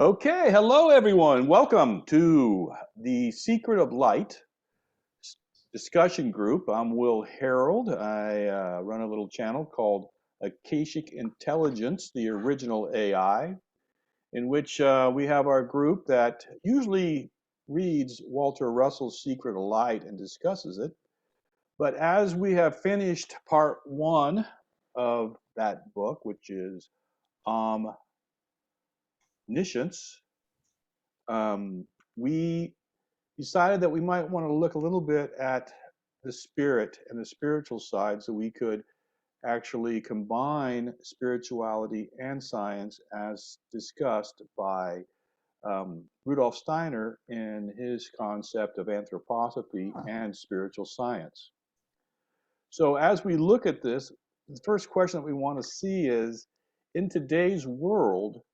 Okay, hello everyone. Welcome to the Secret of Light discussion group. I'm Will Harold. I run a little channel called Akashic Intelligence, the original AI, in which we have our group that usually reads Walter Russell's Secret of Light and discusses it. But as we have finished part one of that book, which is Omniscience, we decided that we might want to look a little bit at the spirit and the spiritual side so we could actually combine spirituality and science as discussed by Rudolf Steiner in his concept of anthroposophy and spiritual science. So as we look at this, the first question that we want to see is, in today's world,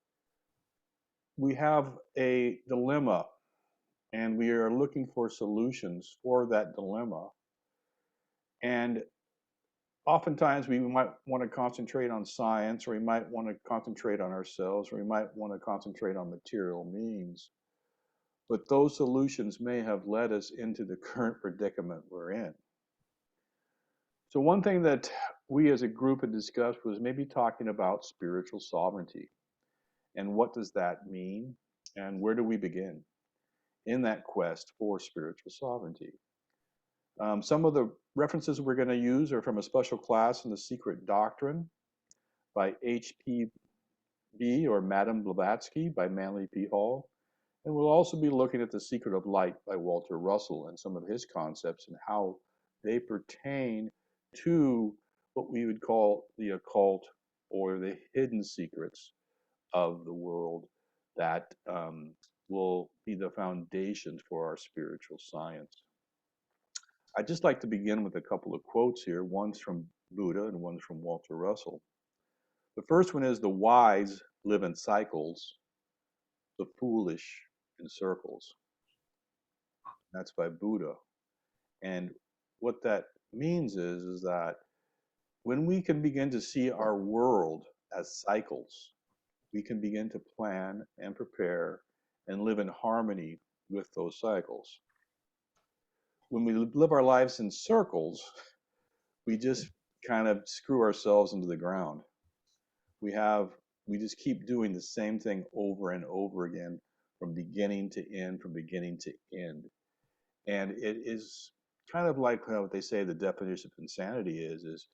we have a dilemma and we are looking for solutions for that dilemma. And oftentimes we might want to concentrate on science, or we might want to concentrate on ourselves, or we might want to concentrate on material means. But those solutions may have led us into the current predicament we're in. So one thing that we as a group had discussed was maybe talking about spiritual sovereignty. And what does that mean? And where do we begin in that quest for spiritual sovereignty? Some of the references we're going to use are from a special class in the Secret Doctrine by H.P.B. or Madame Blavatsky by Manly P. Hall. And we'll also be looking at The Secret of Light by Walter Russell and some of his concepts and how they pertain to what we would call the occult or the hidden secrets of the world that will be the foundations for our spiritual science. I'd just like to begin with a couple of quotes here. One's from Buddha and one's from Walter Russell. The first one is, "The wise live in cycles, the foolish in circles." That's by Buddha. And what that means is that when we can begin to see our world as cycles, we can begin to plan and prepare and live in harmony with those cycles. When we live our lives in circles, we just kind of screw ourselves into the ground. We just keep doing the same thing over and over again from beginning to end, from beginning to end. And it is kind of like what they say the definition of insanity is,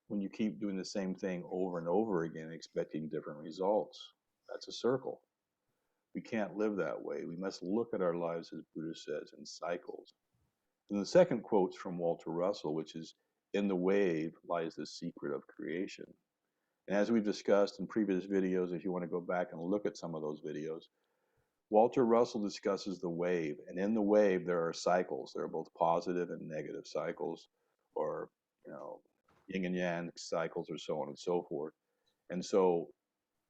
when you keep doing the same thing over and over again, expecting different results. That's a circle. We can't live that way. We must look at our lives, as Buddha says, in cycles. And the second quote's from Walter Russell, which is, "In the wave lies the secret of creation." And as we've discussed in previous videos, if you want to go back and look at some of those videos, Walter Russell discusses the wave. And in the wave, there are cycles. There are both positive and negative cycles, or, yin and yang cycles, or so on and so forth. And so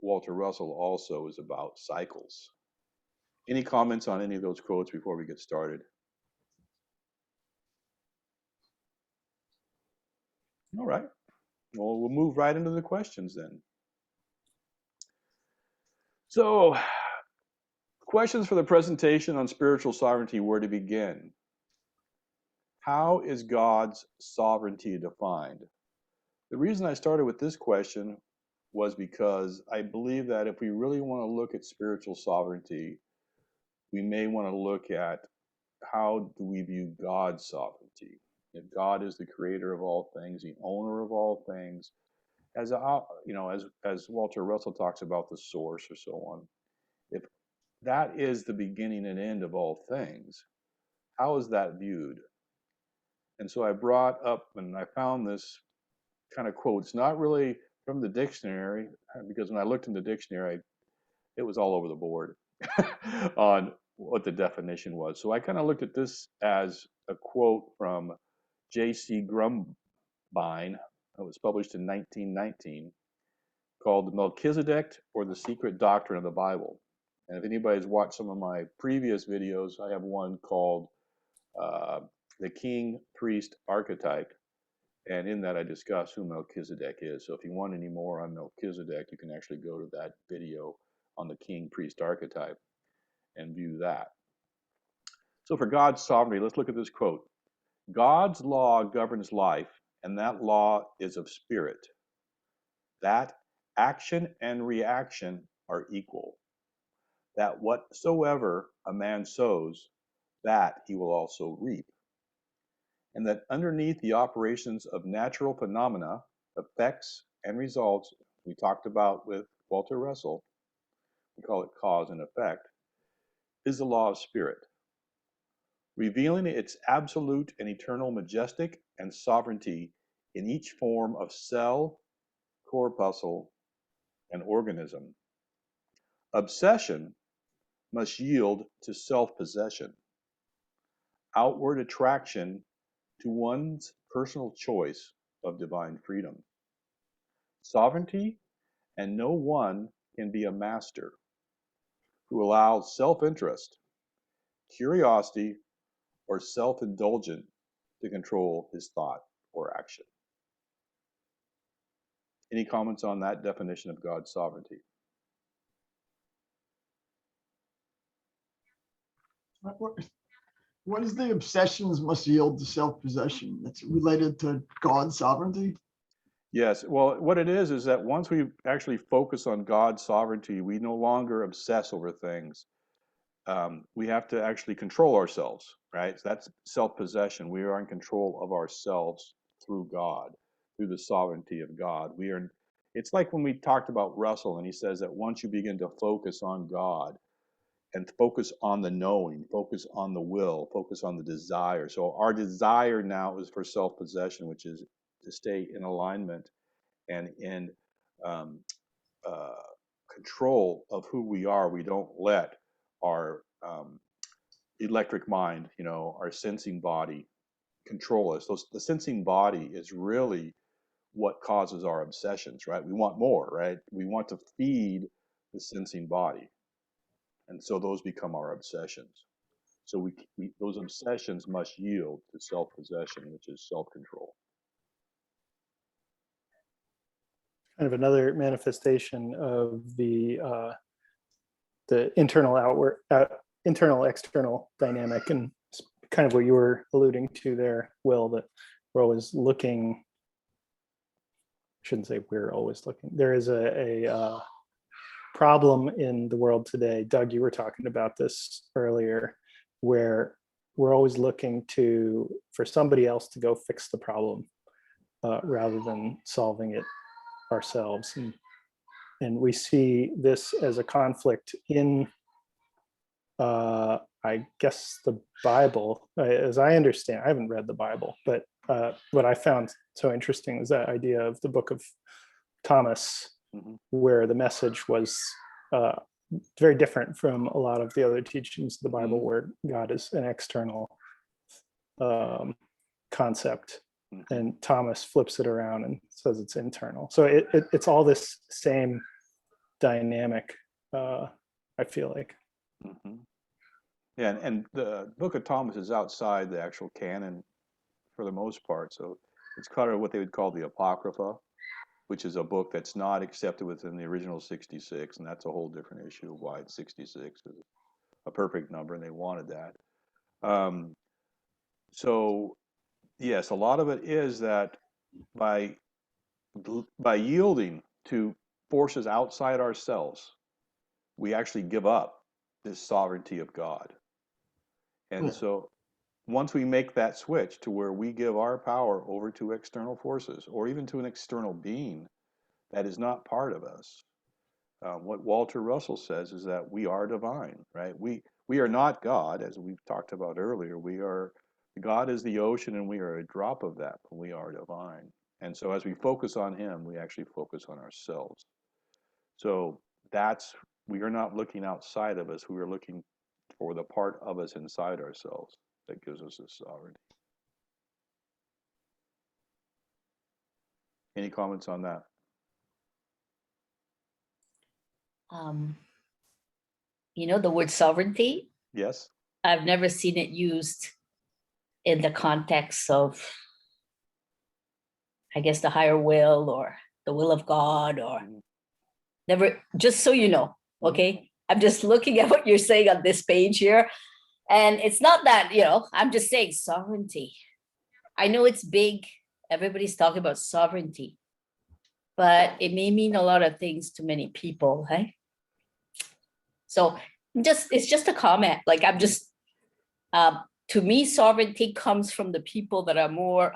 Walter Russell also is about cycles. Any comments on any of those quotes before we get started? All right. Well, we'll move right into the questions then. So, questions for the presentation on spiritual sovereignty, where to begin. How is God's sovereignty defined? The reason I started with this question was because I believe that if we really want to look at spiritual sovereignty, we may want to look at how do we view God's sovereignty. If God is the creator of all things, the owner of all things, as Walter Russell talks about the source or so on, if that is the beginning and end of all things, how is that viewed? And so I brought up, and I found this kind of quote. It's not really from the dictionary, because when I looked in the dictionary, it was all over the board on what the definition was. So I kind of looked at this as a quote from J.C. Grumbine. It was published in 1919, called Melchizedek, or the Secret Doctrine of the Bible. And if anybody's watched some of my previous videos, I have one called the King Priest Archetype. And in that I discuss who Melchizedek is. So if you want any more on Melchizedek, you can actually go to that video on the king priest archetype and view that. So for God's sovereignty, let's look at this quote. God's law governs life, and that law is of spirit. That action and reaction are equal. That whatsoever a man sows, that he will also reap. And that underneath the operations of natural phenomena, effects and results, we talked about with Walter Russell, we call it cause and effect, is the law of spirit, revealing its absolute and eternal majestic and sovereignty in each form of cell, corpuscle, and organism. Obsession must yield to self-possession, outward attraction to one's personal choice of divine freedom. Sovereignty, and no one can be a master who allows self-interest, curiosity, or self-indulgence to control his thought or action. Any comments on that definition of God's sovereignty? What is the obsessions must yield to self-possession? That's related to God's sovereignty? Yes, well, what it is that once we actually focus on God's sovereignty, we no longer obsess over things. We have to actually control ourselves, right? So that's self-possession. We are in control of ourselves through God, through the sovereignty of God. It's like when we talked about Russell, and he says that once you begin to focus on God and focus on the knowing, focus on the will, focus on the desire. So our desire now is for self-possession, which is to stay in alignment and in control of who we are. We don't let our electric mind, our sensing body control us. The sensing body is really what causes our obsessions, right? We want more, right? We want to feed the sensing body. And so those become our obsessions. So those obsessions must yield to self-possession, which is self-control. Kind of another manifestation of the internal outward, internal external dynamic, and kind of what you were alluding to there, Will, that we're always looking. I shouldn't say we're always looking. There is a problem in the world today. Doug, you were talking about this earlier, where we're always looking for somebody else to go fix the problem rather than solving it ourselves. And we see this as a conflict in, I guess, the Bible. As I understand, I haven't read the Bible, but what I found so interesting was that idea of the book of Thomas, where the message was very different from a lot of the other teachings of the Bible, where God is an external concept. And Thomas flips it around and says it's internal. So it's all this same dynamic, I feel like. Yeah, and the book of Thomas is outside the actual canon for the most part. So it's kind of what they would call the Apocrypha, which is a book that's not accepted within the original 66. And that's a whole different issue of why it's 66 is a perfect number, and they wanted that. So yes, a lot of it is that by yielding to forces outside ourselves, we actually give up this sovereignty of God. And so once we make that switch to where we give our power over to external forces, or even to an external being that is not part of us, what Walter Russell says is that we are divine, right? We are not God, as we've talked about earlier. God is the ocean, and we are a drop of that, but we are divine. And so as we focus on him, we actually focus on ourselves. So we are not looking outside of us. We are looking for the part of us inside ourselves that gives us this sovereignty. Any comments on that? The word sovereignty? Yes. I've never seen it used in the context of, I guess, the higher will or the will of God, or never, just so you know, Okay. I'm just looking at what you're saying on this page here. And it's not that, I'm just saying sovereignty. I know it's big. Everybody's talking about sovereignty, but it may mean a lot of things to many people. Hey. So it's just a comment. Like I'm just, to me, sovereignty comes from the people that are more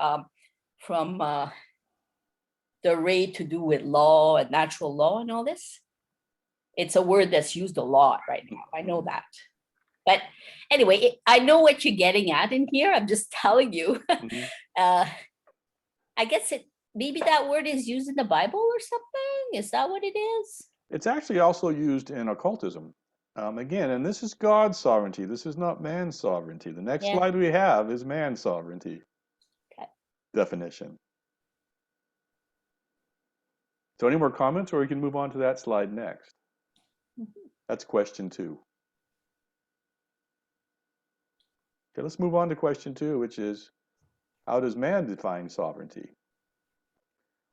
from the array to do with law and natural law and all this. It's a word that's used a lot right now. I know that. But anyway, I know what you're getting at in here. I'm just telling you. I guess maybe that word is used in the Bible or something. Is that what it is? It's actually also used in occultism. Again, and this is God's sovereignty. This is not man's sovereignty. The next slide we have is man's sovereignty definition. So any more comments, or we can move on to that slide next? That's question 2. Okay, let's move on to question 2, which is, how does man define sovereignty?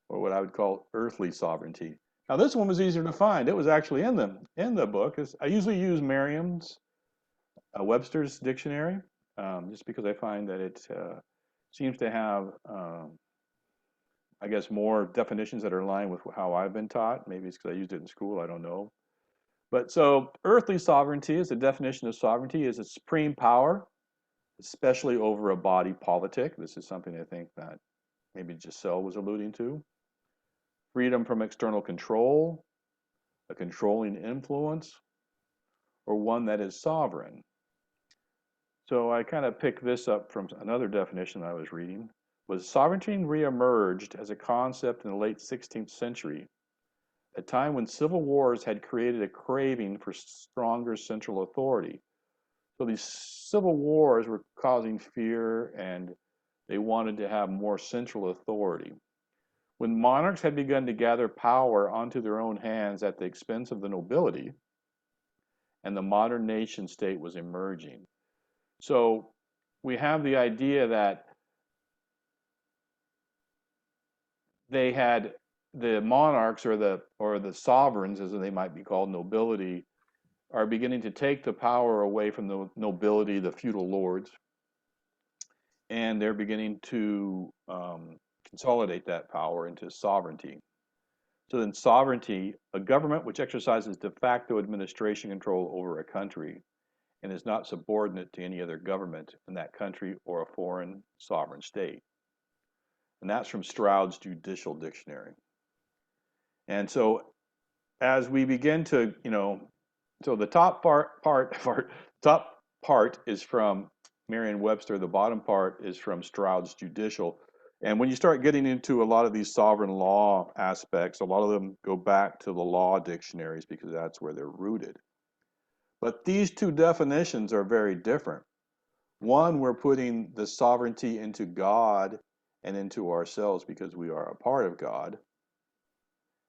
Or what I would call earthly sovereignty. Now this one was easier to find. It was actually in the book. I usually use Merriam's Webster's dictionary, just because I find that it seems to have, I guess, more definitions that are in line with how I've been taught. Maybe it's because I used it in school, I don't know. But so earthly sovereignty is the definition of sovereignty is a supreme power, especially over a body politic. This is something I think that maybe Giselle was alluding to. Freedom from external control, a controlling influence, or one that is sovereign. So I kind of picked this up from another definition I was reading. Was sovereignty reemerged as a concept in the late 16th century, a time when civil wars had created a craving for stronger central authority. So these civil wars were causing fear, and they wanted to have more central authority. When monarchs had begun to gather power onto their own hands at the expense of the nobility, and the modern nation state was emerging. So we have the idea that they had the monarchs or the sovereigns, as they might be called, nobility, are beginning to take the power away from the nobility, the feudal lords, and they're beginning to consolidate that power into sovereignty. So then sovereignty, a government which exercises de facto administration control over a country and is not subordinate to any other government in that country or a foreign sovereign state. And that's from Stroud's Judicial Dictionary. And so as we begin to, so the top part is from Merriam-Webster, the bottom part is from Stroud's Judicial. And when you start getting into a lot of these sovereign law aspects, a lot of them go back to the law dictionaries because that's where they're rooted. But these two definitions are very different. One, we're putting the sovereignty into God and into ourselves because we are a part of God.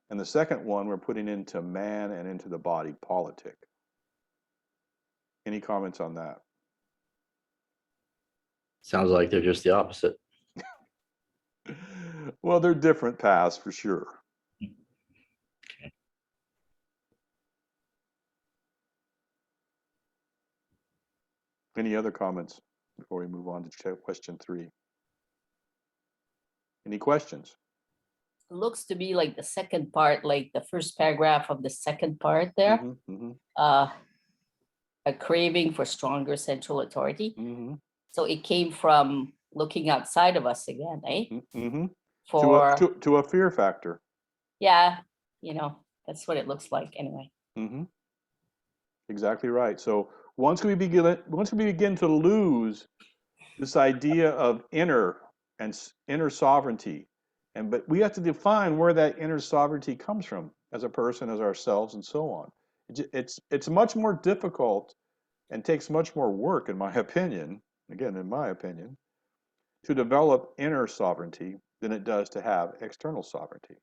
And the second one, we're putting into man and into the body politic. Any comments on that? Sounds like they're just the opposite. Well, they're different paths for sure. Okay. Any other comments before we move on to question 3? Any questions? It looks to be like the second part, like the first paragraph of the second part there. A craving for stronger central authority. So it came from looking outside of us again, eh? To a fear factor. Yeah, that's what it looks like anyway. Exactly right. So once we begin to lose this idea of inner sovereignty, but we have to define where that inner sovereignty comes from as a person, as ourselves, and so on. It's much more difficult and takes much more work, in my opinion, to develop inner sovereignty than it does to have external sovereignty.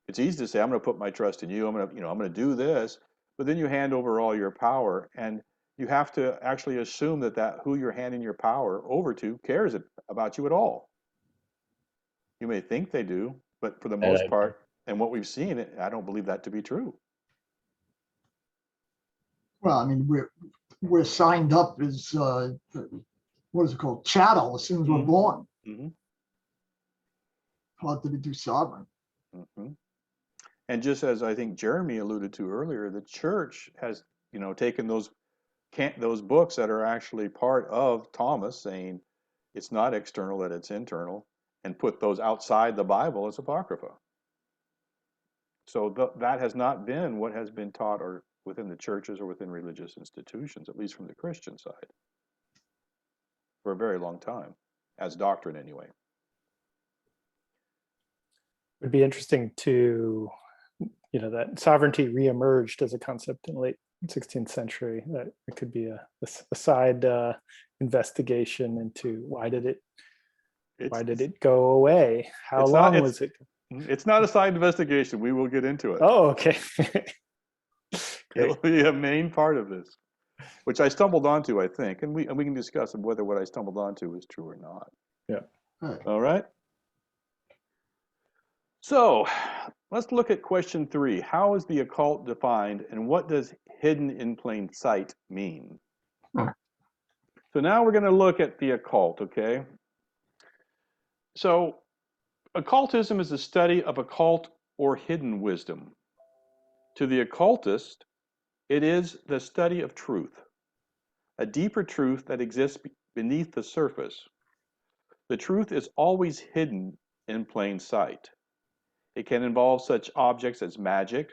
It's easy to say, I'm going to put my trust in you. I'm going to do this, but then you hand over all your power, and you have to actually assume that who you're handing your power over to cares about you at all. You may think they do, but for the most part, and what we've seen, I don't believe that to be true. Well, I mean, we're signed up as what is it called? Chattel as soon as we're Mhm. born. Mhm. How to be sovereign. Mhm. And just as I think Jeremy alluded to earlier, the church has, taken those books that are actually part of Thomas, saying it's not external, that it's internal, and put those outside the Bible as apocrypha. So that has not been what has been taught or within the churches or within religious institutions, at least from the Christian side, for a very long time, as doctrine anyway. It'd be interesting to, that sovereignty reemerged as a concept in the late 16th century. That it could be a side investigation into why did it go away? How It's long not, was it? it's not a side investigation. We will get into it. Oh, okay. It'll Great. be a main part of this, which I stumbled onto, I think, and we can discuss whether what I stumbled onto is true or not. Yeah. All right. So let's look at question 3. How is the occult defined, and what does hidden in plain sight mean? Hmm. So now we're going to look at the occult, okay? So occultism is the study of occult or hidden wisdom. To the occultist, it is the study of truth, a deeper truth that exists beneath the surface. The truth is always hidden in plain sight. It can involve such objects as magic,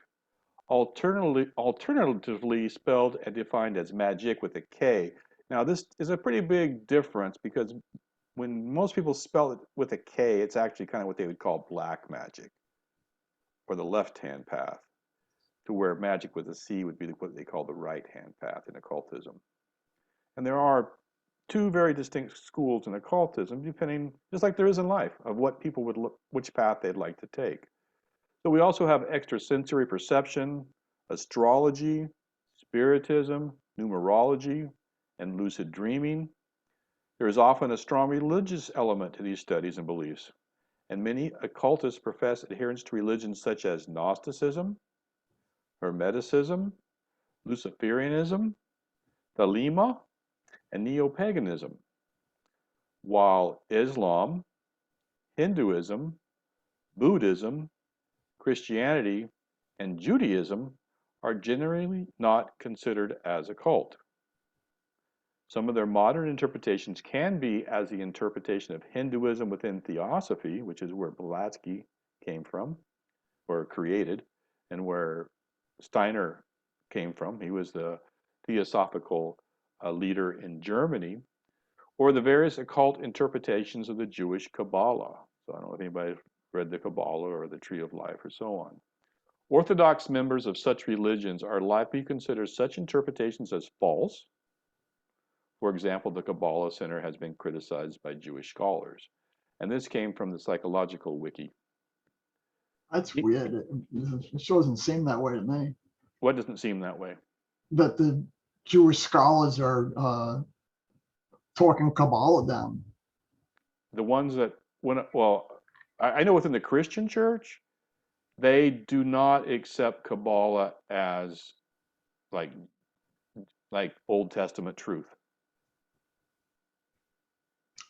alternatively spelled and defined as magic with a K. Now, this is a pretty big difference because when most people spell it with a K, it's actually kind of what they would call black magic, or the left-hand path, to where magic with a C would be what they call the right-hand path in occultism. And there are two very distinct schools in occultism, depending, just like there is in life, of what people would look, which path they'd like to take. So we also have extrasensory perception, astrology, spiritism, numerology, and lucid dreaming. There is often a strong religious element to these studies and beliefs, and many occultists profess adherence to religions such as Gnosticism, Hermeticism, Luciferianism, Thelema, and Neo-paganism, while Islam, Hinduism, Buddhism, Christianity, and Judaism are generally not considered as occult. Some of their modern interpretations can be as the interpretation of Hinduism within Theosophy, which is where Blavatsky came from, or created, and where Steiner came from. He was the theosophical leader in Germany, or the various occult interpretations of the Jewish Kabbalah. So I don't know if anybody read the Kabbalah or the Tree of Life or so on. Orthodox members of such religions are likely to consider such interpretations as false. For example, the Kabbalah Center has been criticized by Jewish scholars. And this came from the Psychological Wiki. That's weird. It sure doesn't seem that way to me. What doesn't seem that way? That the Jewish scholars are talking Kabbalah down. The ones that, I know within the Christian church, they do not accept Kabbalah as like Old Testament truth.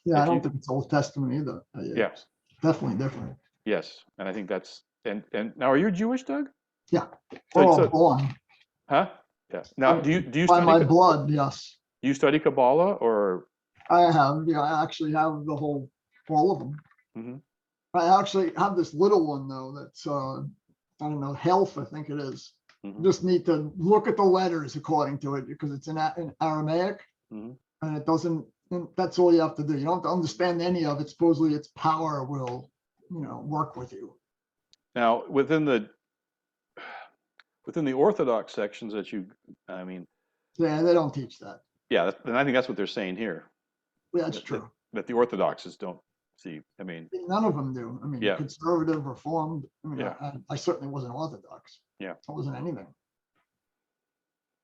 Yeah, I If don't you, think it's Old Testament either. yeah, It's definitely different. yes, and I think that's and now are you Jewish, Doug? Yeah, we're all born. Huh? Yeah. Now, do you By study my blood? Yes, do you study Kabbalah or? I have. Yeah, I actually have all of them. Mhm. I actually have this little one though. That's I don't know, health. I think it is. Mhm. Just need to look at the letters according to it because it's in Aramaic, Mhm. and it doesn't. And that's all you have to do. You don't have to understand any of it. Supposedly, its power will, work with you. Now, within the Orthodox sections that Yeah, they don't teach that. yeah, and I think that's what they're saying here. Yeah, that's true. That the Orthodoxes don't see. None of them do. I mean, Yeah. conservative, reformed. Yeah. I certainly wasn't Orthodox. Yeah. I wasn't anything.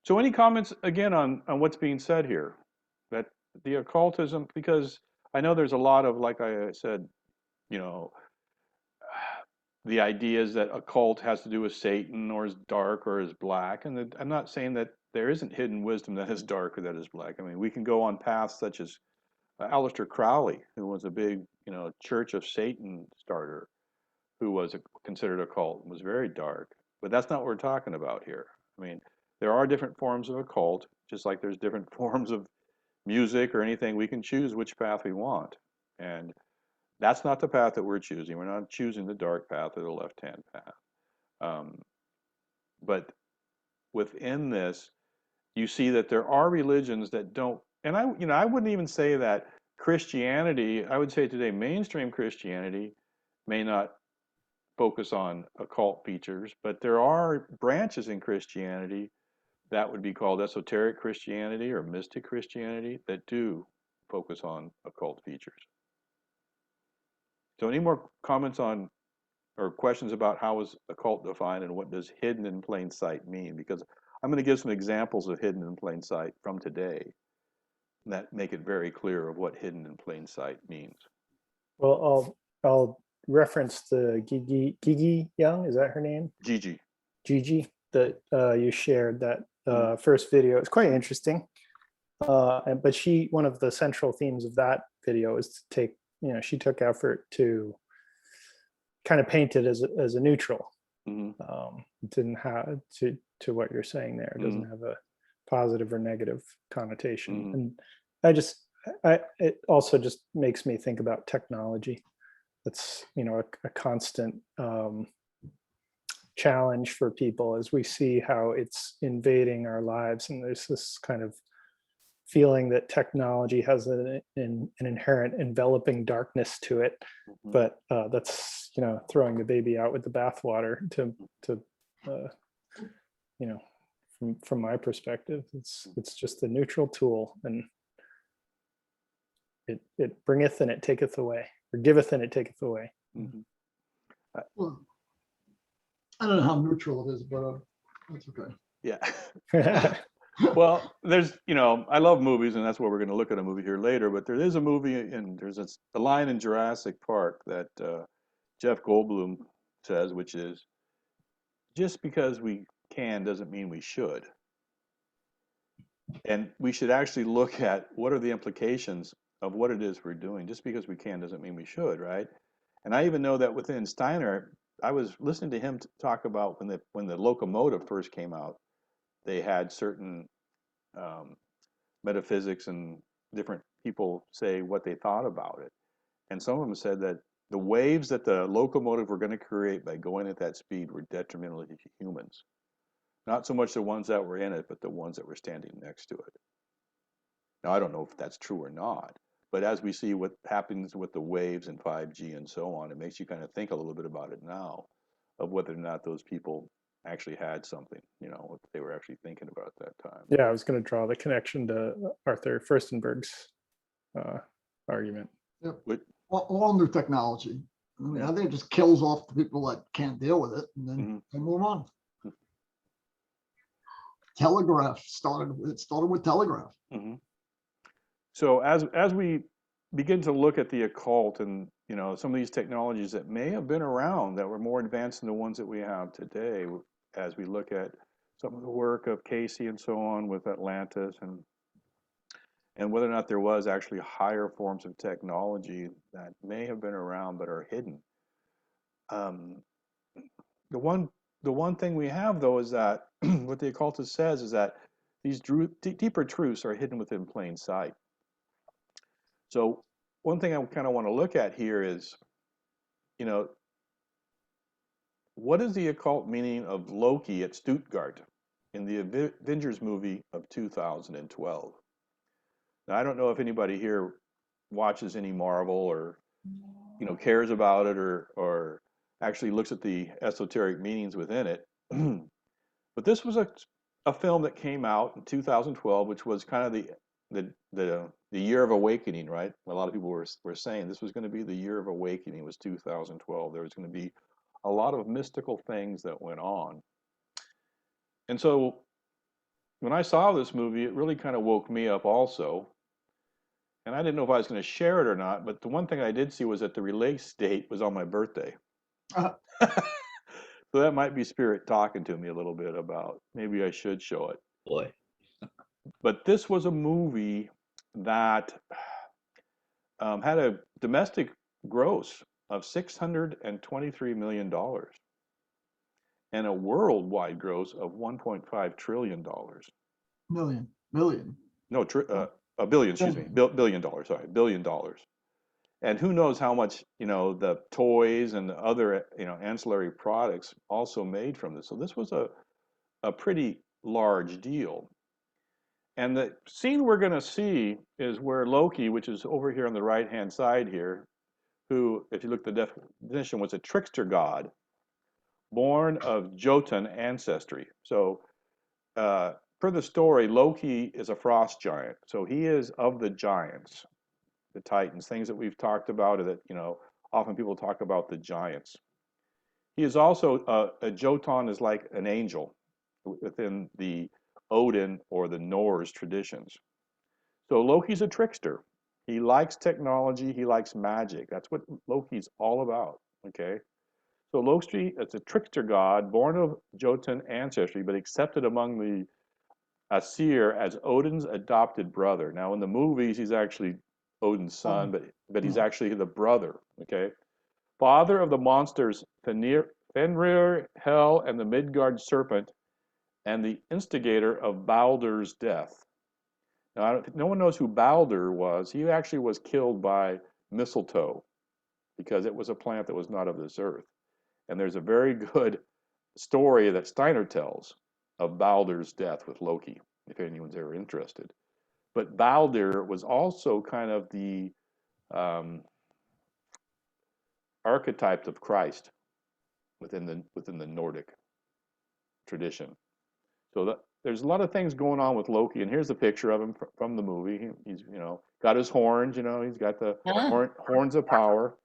So, any comments again on what's being said here? That the occultism, because I know there's a lot of, like I said, the ideas that occult has to do with Satan or is dark or is black, and I'm not saying that there isn't hidden wisdom that is dark or that is black. I mean, we can go on paths such as Aleister Crowley, who was a big, Church of Satan starter, who was considered a cult, was very dark. But that's not what we're talking about here. I mean, there are different forms of occult, just like there's different forms of music or anything. We can choose which path we want. And that's not the path that we're choosing. We're not choosing the dark path or the left-hand path. But within this, you see that there are religions that don't, and I wouldn't even say that Christianity, I would say today mainstream Christianity may not focus on occult features, but there are branches in Christianity that would be called esoteric Christianity or mystic Christianity that do focus on occult features. So any more comments on or questions about how is occult defined and what does hidden in plain sight mean? Because I'm going to give some examples of hidden in plain sight from today that make it very clear of what hidden in plain sight means. Well, I'll reference the Gigi Young, is that her name? Gigi, that you shared that first video. It's quite interesting. But one of the central themes of that video is to take, she took effort to kind of paint it as a neutral. Didn't have to what you're saying there. It doesn't have a positive or negative connotation. And it also just makes me think about technology. It's, a constant challenge for people as we see how it's invading our lives. And there's this kind of feeling that technology has an inherent enveloping darkness to it, but that's throwing the baby out with the bathwater. From my perspective, it's just a neutral tool, and it bringeth and it taketh away, or giveth and it taketh away. Well, I don't know how neutral it is, but that's okay. Yeah. Well, there's, I love movies, and that's why we're going to look at a movie here later. But there is a movie, and there's a line in Jurassic Park that Jeff Goldblum says, which is, just because we can doesn't mean we should. And we should actually look at what are the implications of what it is we're doing. Just because we can doesn't mean we should, right? And I even know that within Steiner, I was listening to him talk about when the locomotive first came out, they had certain metaphysics and different people say what they thought about it. And some of them said that the waves that the locomotive were going to create by going at that speed were detrimental to humans. Not so much the ones that were in it, but the ones that were standing next to it. Now, I don't know if that's true or not, but as we see what happens with the waves and 5G and so on, it makes you kind of think a little bit about it now, of whether or not those people actually had something, what they were actually thinking about at that time. Yeah, I was going to draw the connection to Arthur Furstenberg's argument. Yep. All new technology. I mean, I think it just kills off the people that can't deal with it, and then they move on. Telegraph started with telegraph. So as we begin to look at the occult and some of these technologies that may have been around that were more advanced than the ones that we have today, as we look at some of the work of Casey and so on with Atlantis, and whether or not there was actually higher forms of technology that may have been around but are hidden. The one thing we have, though, is that what the occultist says is that these deeper truths are hidden within plain sight. So one thing I kind of want to look at here is, what is the occult meaning of Loki at Stuttgart in the Avengers movie of 2012? Now, I don't know if anybody here watches any Marvel or, cares about it or actually looks at the esoteric meanings within it. But this was a film that came out in 2012, which was kind of the year of awakening, right? A lot of people were saying this was going to be the year of awakening. It was 2012. There was going to be a lot of mystical things that went on. And so when I saw this movie, it really kind of woke me up also. And I didn't know if I was going to share it or not, but the one thing I did see was that the release date was on my birthday. So that might be spirit talking to me a little bit about maybe I should show it. Boy. But this was a movie that had a domestic gross of $623 million and a worldwide gross of $1.5 trillion. Million. No, a billion, excuse me, billion dollars, sorry, $1 billion. And who knows how much, the toys and the other, ancillary products also made from this. So this was a pretty large deal. And the scene we're going to see is where Loki, which is over here on the right-hand side here, who, if you look at the definition, was a trickster god, born of Jotun ancestry. So, per the story, Loki is a frost giant. So he is of the giants, the Titans, things that we've talked about that, often people talk about the giants. He is also, a Jotun is like an angel within the Odin or the Norse traditions. So Loki's a trickster. He likes technology. He likes magic. That's what Loki's all about, okay? So Loki is a trickster god born of Jotun ancestry, but accepted among the Asir as Odin's adopted brother. Now, in the movies, he's actually Odin's son, but he's actually the brother, okay? Father of the monsters Fenrir, Hel, and the Midgard serpent, and the instigator of Baldur's death. Now, no one knows who Baldur was. He actually was killed by mistletoe because it was a plant that was not of this earth. And there's a very good story that Steiner tells of Baldur's death with Loki, if anyone's ever interested. But Baldur was also kind of the archetype of Christ within the Nordic tradition. So there's a lot of things going on with Loki, and here's a picture of him from the movie. He's got his horns, he's got the horns of power.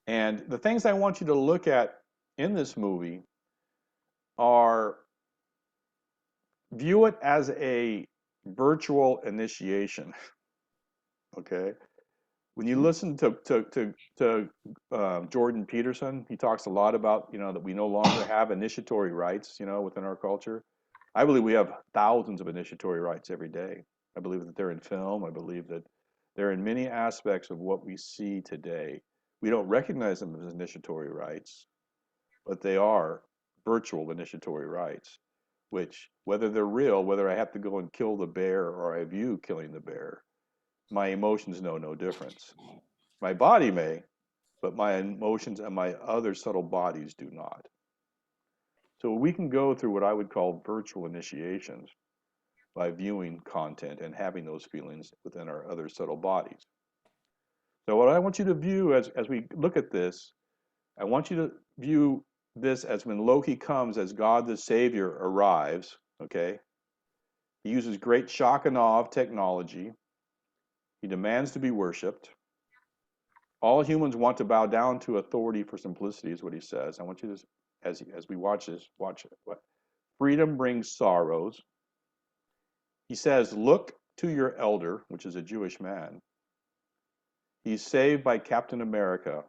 And the things I want you to look at in this movie are view it as a virtual initiation. Okay, when you listen to Jordan Peterson, he talks a lot about that we no longer have initiatory rites, within our culture. I believe we have thousands of initiatory rites every day. I believe that they're in film. I believe that they're in many aspects of what we see today. We don't recognize them as initiatory rites, but they are virtual initiatory rites, which, whether they're real, whether I have to go and kill the bear or I have you killing the bear, my emotions know no difference. My body may, but my emotions and my other subtle bodies do not. So we can go through what I would call virtual initiations by viewing content and having those feelings within our other subtle bodies. So what I want you to view as we look at this, I want you to view this as when Loki comes as God the Savior arrives, okay? He uses great shock and awe of technology. He demands to be worshipped. All humans want to bow down to authority for simplicity is what he says. I want you to, as we watch this, watch it. What? Freedom brings sorrows. He says, look to your elder, which is a Jewish man. He's saved by Captain America,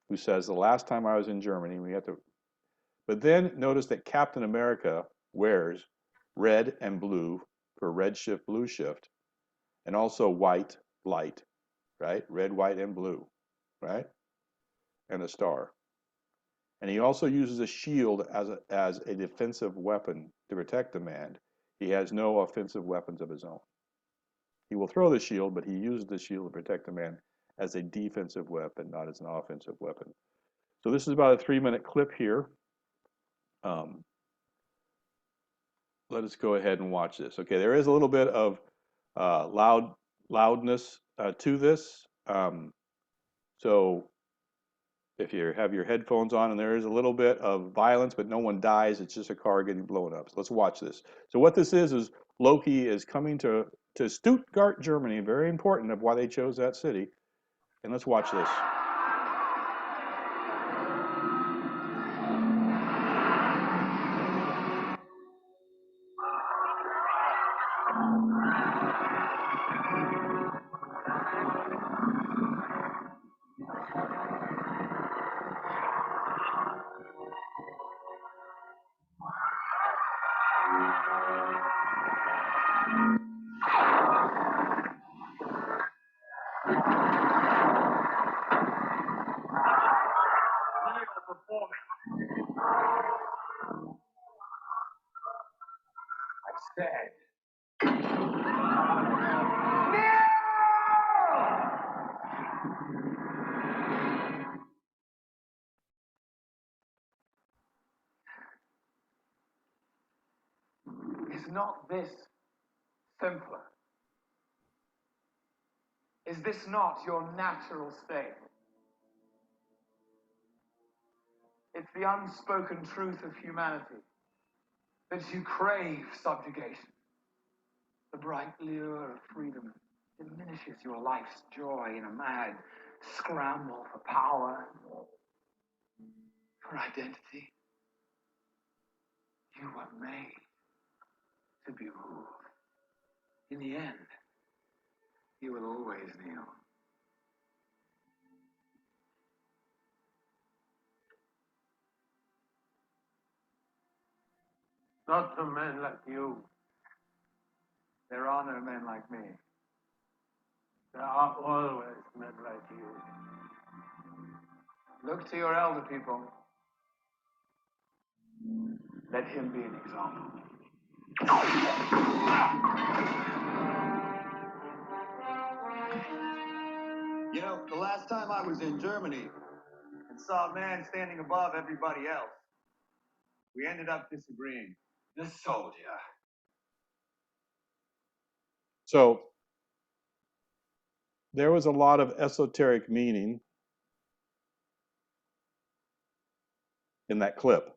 who says, the last time I was in Germany, we had to... But then notice that Captain America wears red and blue for red shift, blue shift, and also white light, right? Red, white, and blue, right? And a star. And he also uses a shield as a defensive weapon to protect the man. He has no offensive weapons of his own. He will throw the shield, but he uses the shield to protect the man as a defensive weapon, not as an offensive weapon. So this is about a 3-minute clip here. Let us go ahead and watch this. Okay, there is a little bit of loudness to this. So if you have your headphones on and there is a little bit of violence, but no one dies, it's just a car getting blown up. So let's watch this. So what this is Loki is coming to Stuttgart, Germany, very important of why they chose that city. And let's watch this. Is not this simpler? Is this not your natural state? It's the unspoken truth of humanity that you crave subjugation. The bright lure of freedom diminishes your life's joy in a mad scramble for power, for identity. You were made to be ruled. In the end, you will always kneel. Not to men like you. There are no men like me. There are always men like you. Look to your elder people. Let him be an example. You know, the last time I was in Germany and saw a man standing above everybody else, we ended up disagreeing. The soldier. So there was a lot of esoteric meaning in that clip.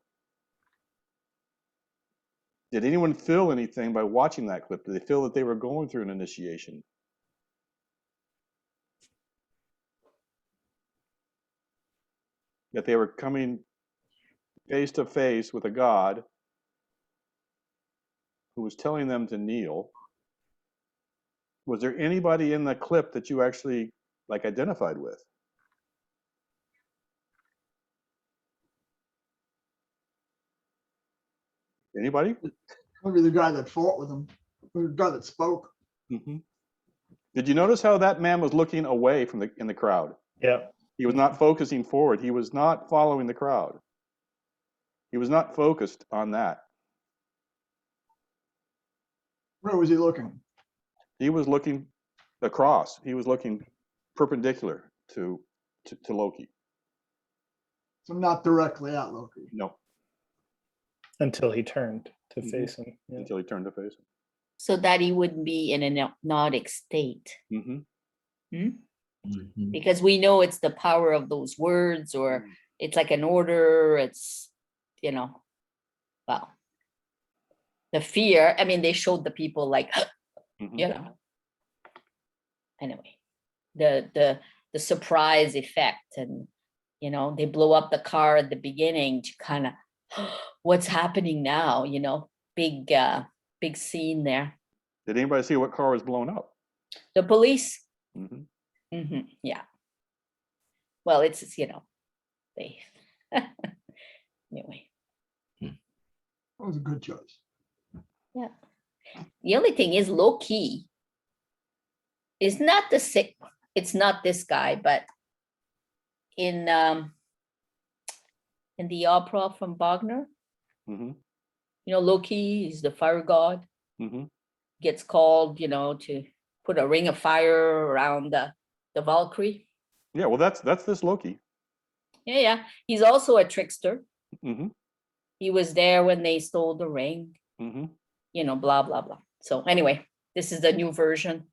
Did anyone feel anything by watching that clip? Did they feel that they were going through an initiation? That they were coming face to face with a God who was telling them to kneel? Was there anybody in the clip that you actually like identified with? Anybody? Maybe the guy that fought with him, the guy that spoke. Mm-hmm. Did you notice how that man was looking away from in the crowd? Yeah. He was not focusing forward. He was not following the crowd. He was not focused on that. Where was he looking? He was looking across. He was looking perpendicular to Loki. So not directly at Loki. No, Until he turned to Mhm. face him. Yeah. until he turned to face him. So that he wouldn't be in a hypnotic state. Mm-hmm. Mhm. Because we know it's the power of those words, or it's like an order. It's, well, the fear. I mean, they showed the people like, Mm-hmm. Anyway, the surprise effect, and they blow up the car at the beginning to kind of, what's happening now? Big scene there. Did anybody see what car was blown up? The police. Mm-hmm. Yeah. Well, it's they. Anyway. That was a good choice. Yeah. The only thing is Loki is not the sick. It's not this guy, but in the opera from Wagner, Mm-hmm. Loki is the fire god, Mm-hmm. gets called, to put a ring of fire around the Valkyrie. Yeah, well, that's this Loki. Yeah. He's also a trickster. Mm-hmm. He was there when they stole the ring, Mm-hmm. Blah, blah, blah. So anyway, this is the new version.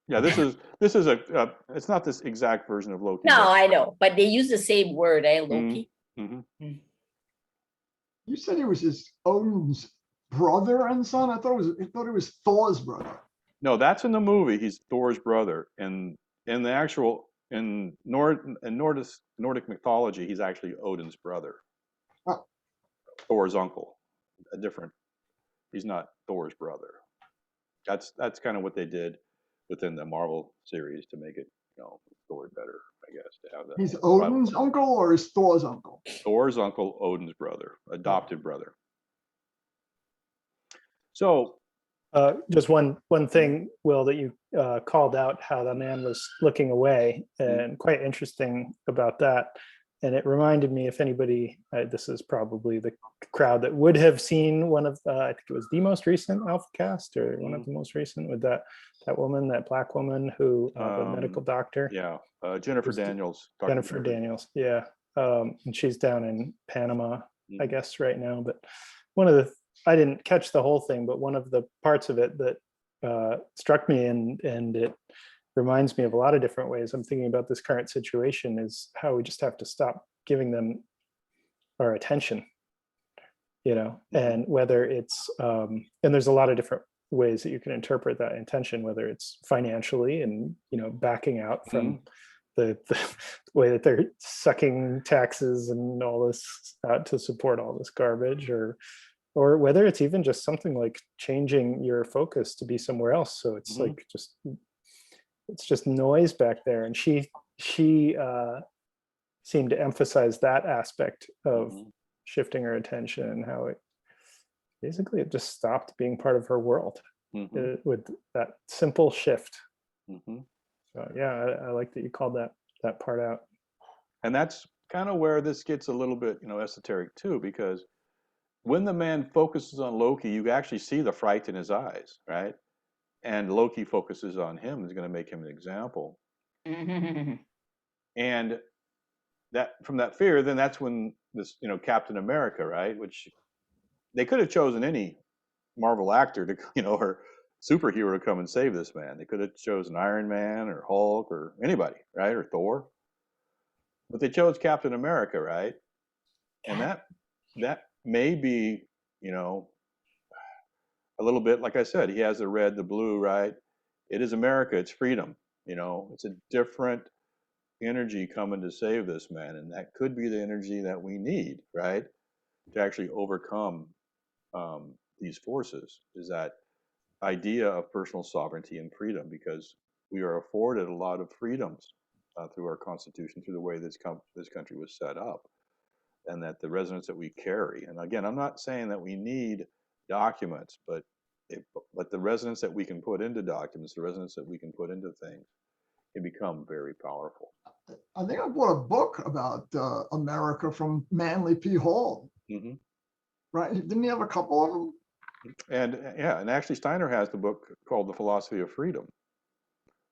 Yeah, this is it's not this exact version of Loki. No, but- I know, but they use the same word, Loki. Mm-hmm. You said he was his Odin's brother and son. I thought it was Thor's brother. No, that's in the movie. He's Thor's brother. In the actual Nordic mythology, he's actually Odin's brother. Oh. Thor's uncle. He's not Thor's brother. That's kind of what they did within the Marvel series to make it, Thor better, I guess, to have that. He's Odin's uncle or is Thor's uncle? Thor's uncle, Odin's brother, adopted brother. So Just one thing, Will, that you called out how the man was looking away, and quite interesting about that. And it reminded me, if anybody, this is probably the crowd that would have seen one of, I think it was the most recent Alpha Cast, or one of the most recent, with that woman, that black woman who, the medical doctor. Yeah, Jennifer Who's the- Daniels. Jennifer Daniels, yeah. And she's down in Panama, I guess, right now. But one of the, I didn't catch the whole thing, but one of the parts of it that struck me, and it reminds me of a lot of different ways I'm thinking about this current situation, is how we just have to stop giving them our attention, you know, and whether it's, and there's a lot of different ways that you can interpret that intention, whether it's financially and, you know, backing out from the way that they're sucking taxes and all this out to support all this garbage, or whether it's even just something like changing your focus to be somewhere else. So it's like it's just noise back there. And she seemed to emphasize that aspect of shifting her attention, and how it basically it just stopped being part of her world with that simple shift. So yeah, I like that you called that part out. And that's kind of where this gets a little bit, you know, esoteric too, because when the man focuses on Loki, you actually see the fright in his eyes, right? And Loki focuses on him, is going to make him an example. And that, from that fear, then that's when this, you know, Captain America, right? Which they could have chosen any Marvel actor to, you know, or superhero to come and save this man. They could have chosen Iron Man or Hulk or anybody, right? Or Thor. But they chose Captain America, right? And that may be, you know, a little bit, like I said, he has the red, the blue, right? It is America, it's freedom, you know, it's a different energy coming to save this man. And that could be the energy that we need, right? To actually overcome these forces, is that idea of personal sovereignty and freedom, because we are afforded a lot of freedoms through our Constitution, through the way this country was set up, and that the resonance that we carry. And again, I'm not saying that we need documents, but the resonance that we can put into documents, the resonance that we can put into things, can become very powerful. I think I bought a book about America from Manly P. Hall. Right? Didn't he have a couple of them? And yeah, and actually Steiner has the book called The Philosophy of Freedom,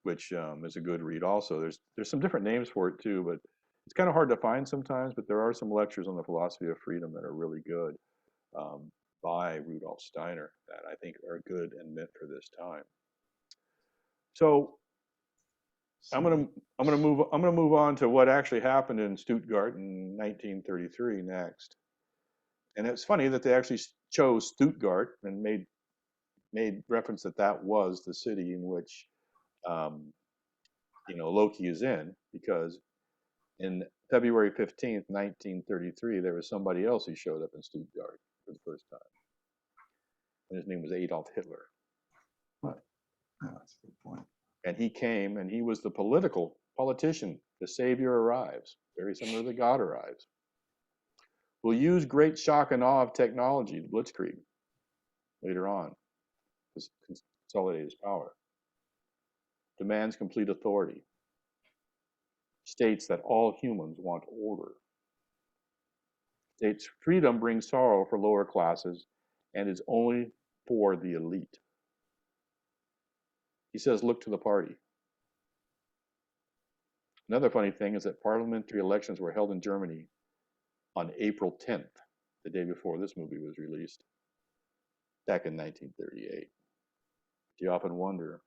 which is a good read also. There's some different names for it too, but it's kind of hard to find sometimes, but there are some lectures on the philosophy of freedom that are really good by Rudolf Steiner that I think are good and meant for this time. So I'm gonna move on to what actually happened in Stuttgart in 1933 next. And it's funny that they actually chose Stuttgart and made reference that was the city in which you know, Loki is in, because in February 15th, 1933, there was somebody else who showed up in Stuttgart for the first time. And his name was Adolf Hitler. Right. Yeah, that's a good point. And he came, and he was the politician. The savior arrives, very similar to God arrives. Will use great shock and awe of technology, blitzkrieg, later on, to consolidate his power. Demands complete authority. States that all humans want order. States freedom brings sorrow for lower classes and is only for the elite. He says, look to the party. Another funny thing is that parliamentary elections were held in Germany on April 10th, the day before this movie was released, back in 1938. You often wonder,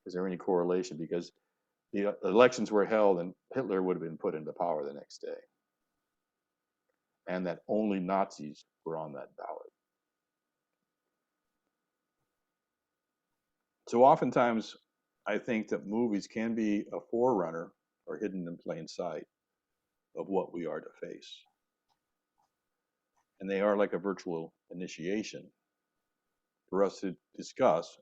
is there any correlation? Because the elections were held and Hitler would have been put into power the next day. And that only Nazis were on that ballot. So oftentimes, I think that movies can be a forerunner or hidden in plain sight of what we are to face. And they are like a virtual initiation for us to discuss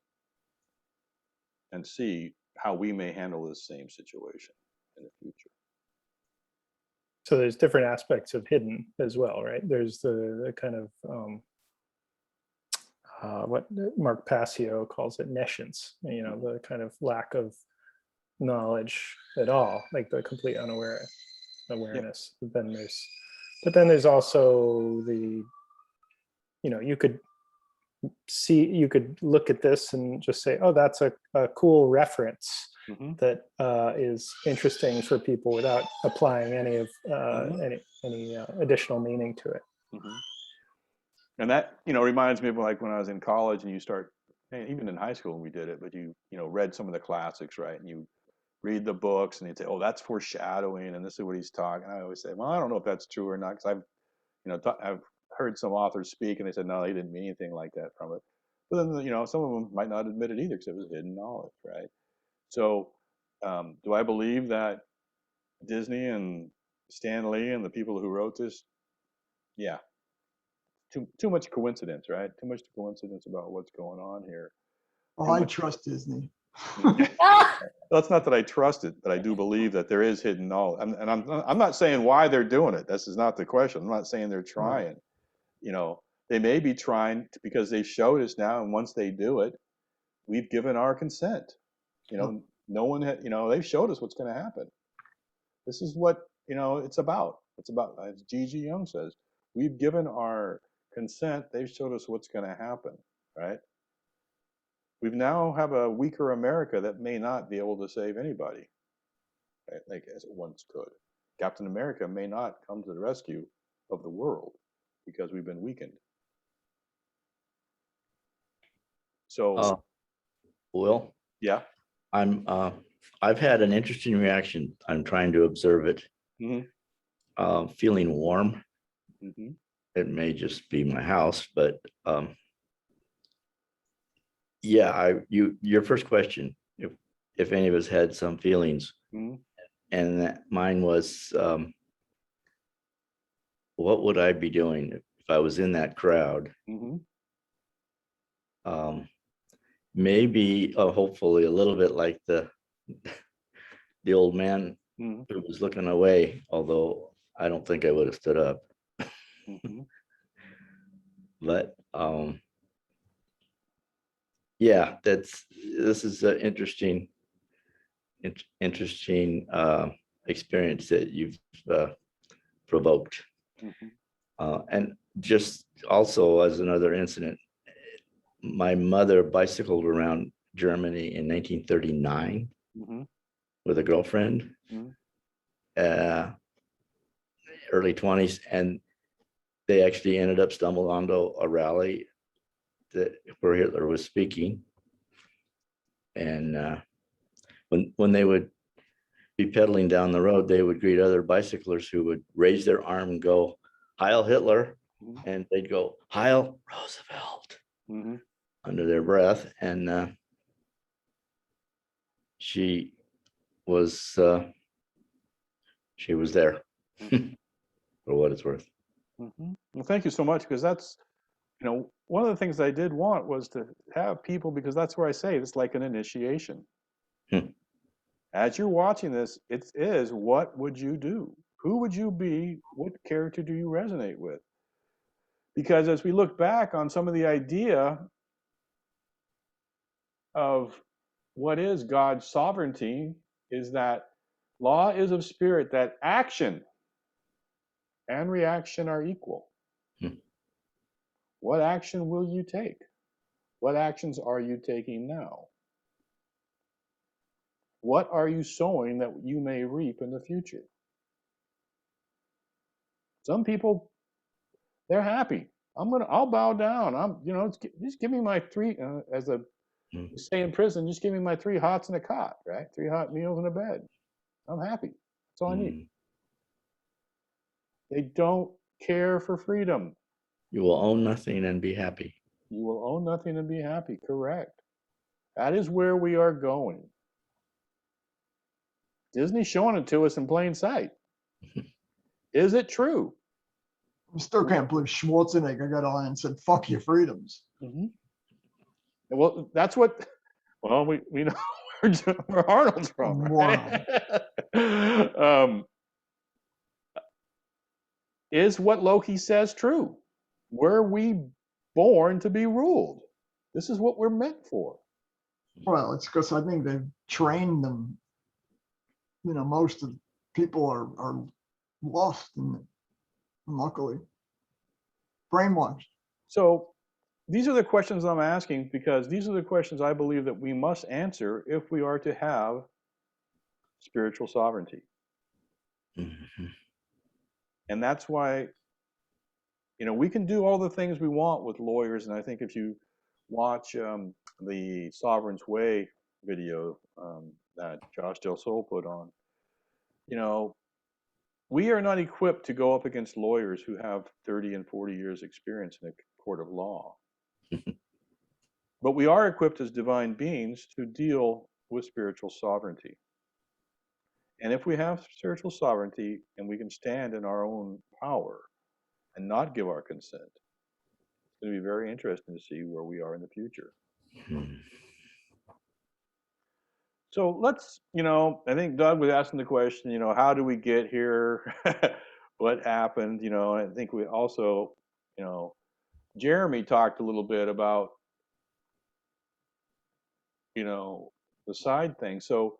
and see how we may handle this same situation in the future. So there's different aspects of hidden as well, right? There's the kind of what Mark Passio calls it, nescience, you know, the kind of lack of knowledge at all, like the complete awareness. But then there's also the, you know, you could look at this and just say, oh, that's a cool reference that is interesting for people without applying any of any additional meaning to it. And that, you know, reminds me of like when I was in college and you start, even in high school when we did it, but you know, read some of the classics, right? And you read the books and you'd say, oh, that's foreshadowing and this is what he's talking. I always say, well, I don't know if that's true or not, because I've, you know, I've heard some authors speak and they said, no, he didn't mean anything like that from it. But then, you know, some of them might not admit it either because it was hidden knowledge, right? So do I believe that Disney and Stan Lee and the people who wrote this? Yeah. Too much coincidence, right? Too much coincidence about what's going on here. Oh, I trust Disney. Well, it's not that I trust it, but I do believe that there is hidden knowledge. And I'm not saying why they're doing it. This is not the question. I'm not saying they're trying. You know, they may be trying because they showed us now, and once they do it, we've given our consent. You know, no one had, you know, they've showed us what's going to happen. This is what, you know, it's about. It's about, as G.G. Young says, we've given our consent. They've showed us what's going to happen, right? We now have a weaker America that may not be able to save anybody, right? Like as it once could. Captain America may not come to the rescue of the world because we've been weakened. So, Will? Yeah. I've had an interesting reaction. I'm trying to observe it. Feeling warm. It may just be my house, but yeah, your first question, if any of us had some feelings, and mine was, what would I be doing if I was in that crowd? Maybe, hopefully, a little bit like the old man who was looking away, although I don't think I would have stood up. But yeah, this is an interesting experience that you've provoked. And just also as another incident, my mother bicycled around Germany in 1939 with a girlfriend, early 20s, and they actually ended up stumbling onto a rally where Hitler was speaking. And when they would be pedaling down the road, they would greet other bicyclers who would raise their arm and go, "Heil Hitler," and they'd go, "Heil Roosevelt," under their breath. And she was there for what it's worth. Well, thank you so much, because that's, you know, one of the things I did want was to have people, because that's where I say it's like an initiation. As you're watching this, it is, what would you do? Who would you be? What character do you resonate with? Because as we look back on some of the idea of what is God's sovereignty, is that law is of spirit, that action and reaction are equal. What action will you take? What actions are you taking now? What are you sowing that you may reap in the future? Some people, they're happy. I'll bow down. Just give me my three, as a say in prison, just give me my 3 hots and a cot, right? 3 hot meals and a bed. I'm happy. That's all I need. They don't care for freedom. You will own nothing and be happy. You will own nothing and be happy. Correct. That is where we are going. Disney's showing it to us in plain sight. Is it true? I still can't believe Schwarzenegger got on and said, "Fuck your freedoms." Well, that's what. Well, we know where Arnold's from. Right? Is what Loki says true? Were we born to be ruled? This is what we're meant for. Well, it's because I think they've trained them. You know, most of the people are lost and luckily brainwashed. So these are the questions I'm asking, because these are the questions I believe that we must answer if we are to have spiritual sovereignty. Mm-hmm. And that's why, you know, we can do all the things we want with lawyers. And I think if you watch the Sovereign's Way video that Josh Del Sol put on, you know, we are not equipped to go up against lawyers who have 30 and 40 years experience in a court of law. But we are equipped as divine beings to deal with spiritual sovereignty. And if we have spiritual sovereignty and we can stand in our own power and not give our consent, it's going to be very interesting to see where we are in the future. Mm-hmm. So let's, you know, I think Doug was asking the question, you know, how do we get here? What happened? You know, I think we also, you know, Jeremy talked a little bit about, you know, the side thing. So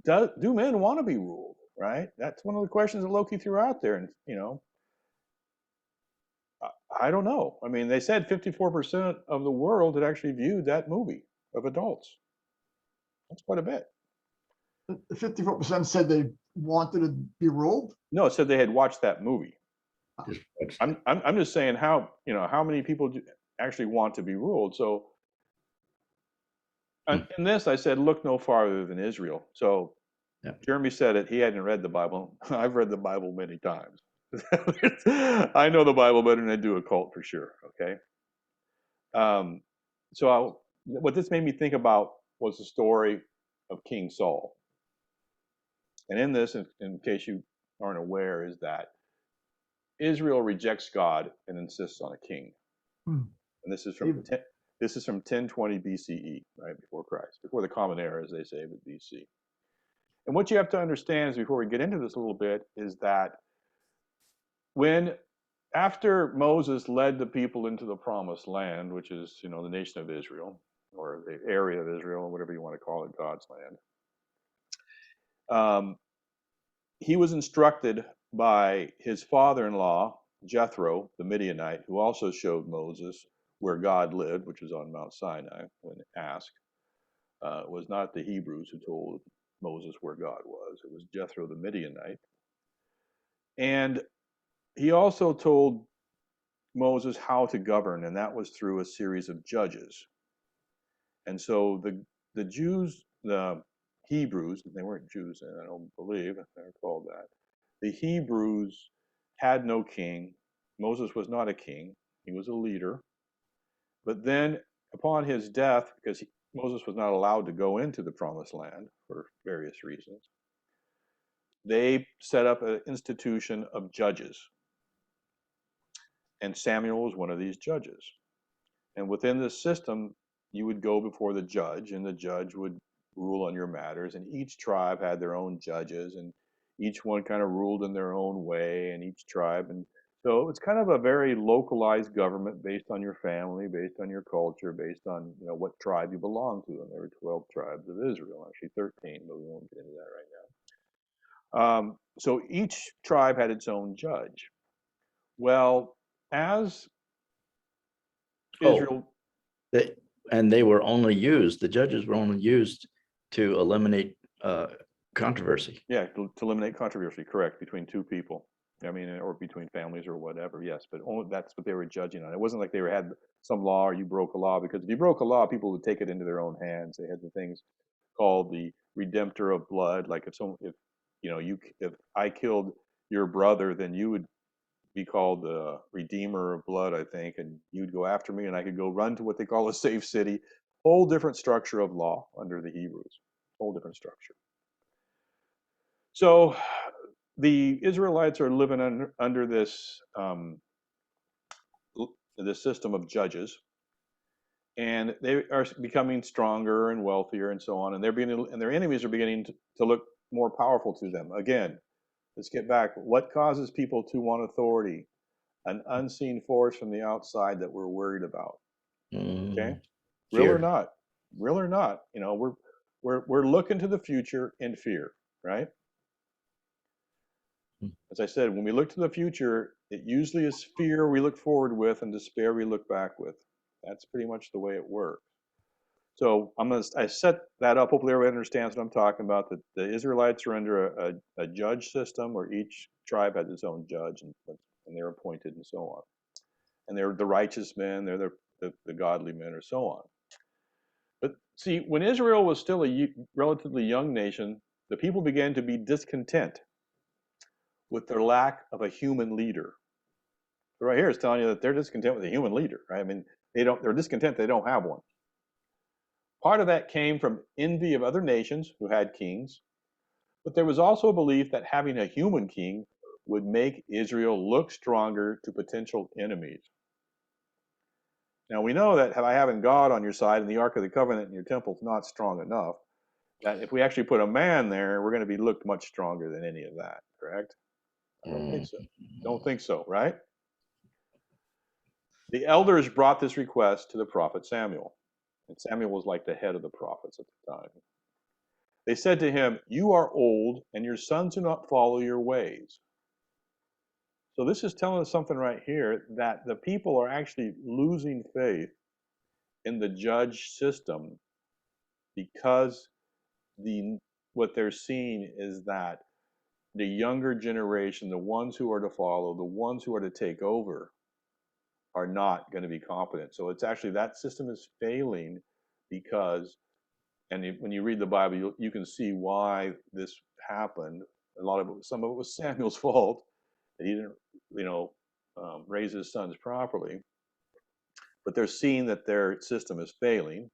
do men want to be ruled, right? That's one of the questions that Loki threw out there. And, you know, I don't know. I mean, they said 54% of the world had actually viewed that movie of adults. That's quite a bit. 54% said they wanted to be ruled. No, it said they had watched that movie. Just watch I'm just saying how, you know, how many people actually want to be ruled. So in this, I said, look no farther than Israel. So Yeah. Jeremy said it. He hadn't read the Bible. I've read the Bible many times. I know the Bible better than I do occult for sure. Okay. So what this made me think about was the story of King Saul. And in this, in case you aren't aware, is that Israel rejects God and insists on a king. And this is from 1020 BCE, right before Christ, before the Common Era, as they say, but BC. And what you have to understand is, before we get into this a little bit, is that after Moses led the people into the Promised Land, which is, you know, the nation of Israel, or the area of Israel, or whatever you want to call it, God's land, he was instructed by his father-in-law, Jethro, the Midianite, who also showed Moses where God lived, which is on Mount Sinai, when asked. It was not the Hebrews who told Moses where God was. It was Jethro, the Midianite. And he also told Moses how to govern, and that was through a series of judges. And so the Jews, the Hebrews, they weren't Jews, and I don't believe they're called that. The Hebrews had no king. Moses was not a king. He was a leader. But then upon his death, because Moses was not allowed to go into the Promised Land for various reasons, they set up an institution of judges. And Samuel was one of these judges. And within this system, you would go before the judge, and the judge would rule on your matters. And each tribe had their own judges, and each one kind of ruled in their own way, and each tribe. And so it's kind of a very localized government based on your family, based on your culture, based on, you know, what tribe you belong to. And there were 12 tribes of Israel, actually 13, but we won't get into that right now. So each tribe had its own judge. Well, as Israel, they were only used, the judges were only used to eliminate controversy. Yeah, to eliminate controversy, correct, between two people. I mean, or between families or whatever, yes, but only that's what they were judging on. It wasn't like they had some law or you broke a law, because if you broke a law, people would take it into their own hands. They had the things called the redemptor of blood. Like if I killed your brother, then you would be called the redeemer of blood, I think, and you'd go after me, and I could go run to what they call a safe city. Whole different structure of law under the Hebrews. Whole different structure. So the Israelites are living under this this system of judges, and they are becoming stronger and wealthier and so on, and their enemies are beginning to look more powerful to them. Again, let's get back. What causes people to want authority? An unseen force from the outside that we're worried about. Okay, real Fear. or not, real or not, you know, we're looking to the future in fear, right? As I said, when we look to the future, it usually is fear we look forward with and despair we look back with. That's pretty much the way it works. So I set that up. Hopefully everybody understands what I'm talking about. That the Israelites are under a judge system where each tribe has its own judge and they're appointed and so on. And they're the righteous men, they're the godly men, or so on. But see, when Israel was still a relatively young nation, the people began to be discontent with their lack of a human leader. So right here is telling you that they're discontent with a human leader, right? I mean, they're discontent they don't have one. Part of that came from envy of other nations who had kings, but there was also a belief that having a human king would make Israel look stronger to potential enemies. Now we know that by having God on your side and the Ark of the Covenant in your temple is not strong enough, that if we actually put a man there, we're going to be looked much stronger than any of that, correct? I don't think so. Don't think so, right? The elders brought this request to the prophet Samuel, and Samuel was like the head of the prophets at the time. They said to him, "You are old, and your sons do not follow your ways." So this is telling us something right here, that the people are actually losing faith in the judge system because what they're seeing is that the younger generation, the ones who are to follow, the ones who are to take over, are not going to be competent. So it's actually that system is failing because, and when you read the Bible, you can see why this happened. Some of it was Samuel's fault that he didn't, raise his sons properly. But they're seeing that their system is failing.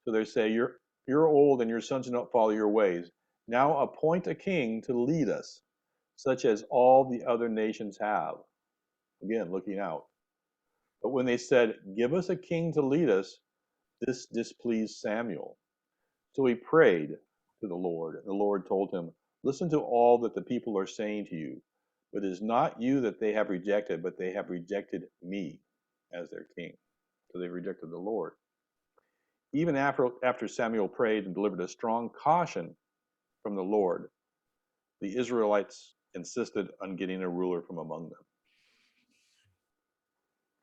So they say, you're old and your sons do not follow your ways. Now appoint a king to lead us, such as all the other nations have. Again, looking out. But when they said, give us a king to lead us, this displeased Samuel. So he prayed to the Lord, and the Lord told him, listen to all that the people are saying to you. But it is not you that they have rejected, but they have rejected me as their king. So they rejected the Lord. Even after Samuel prayed and delivered a strong caution from the Lord, the Israelites insisted on getting a ruler from among them.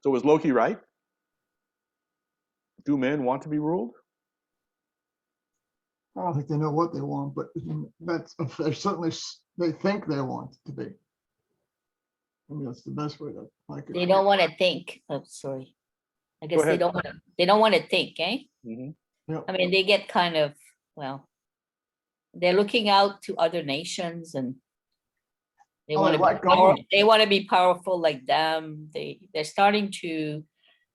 So was Loki right? Do men want to be ruled? I don't think they know what they want, but they're certainly, they think they want it to be. I mean, that's the best way to like it. They don't want to think. Oh, sorry. I guess they ahead. don't want to think, eh? Mm-hmm. Yep. I mean, they get kind of, well, they're looking out to other nations and they Oh, want they to like be government. they want to be powerful like them. They're starting to,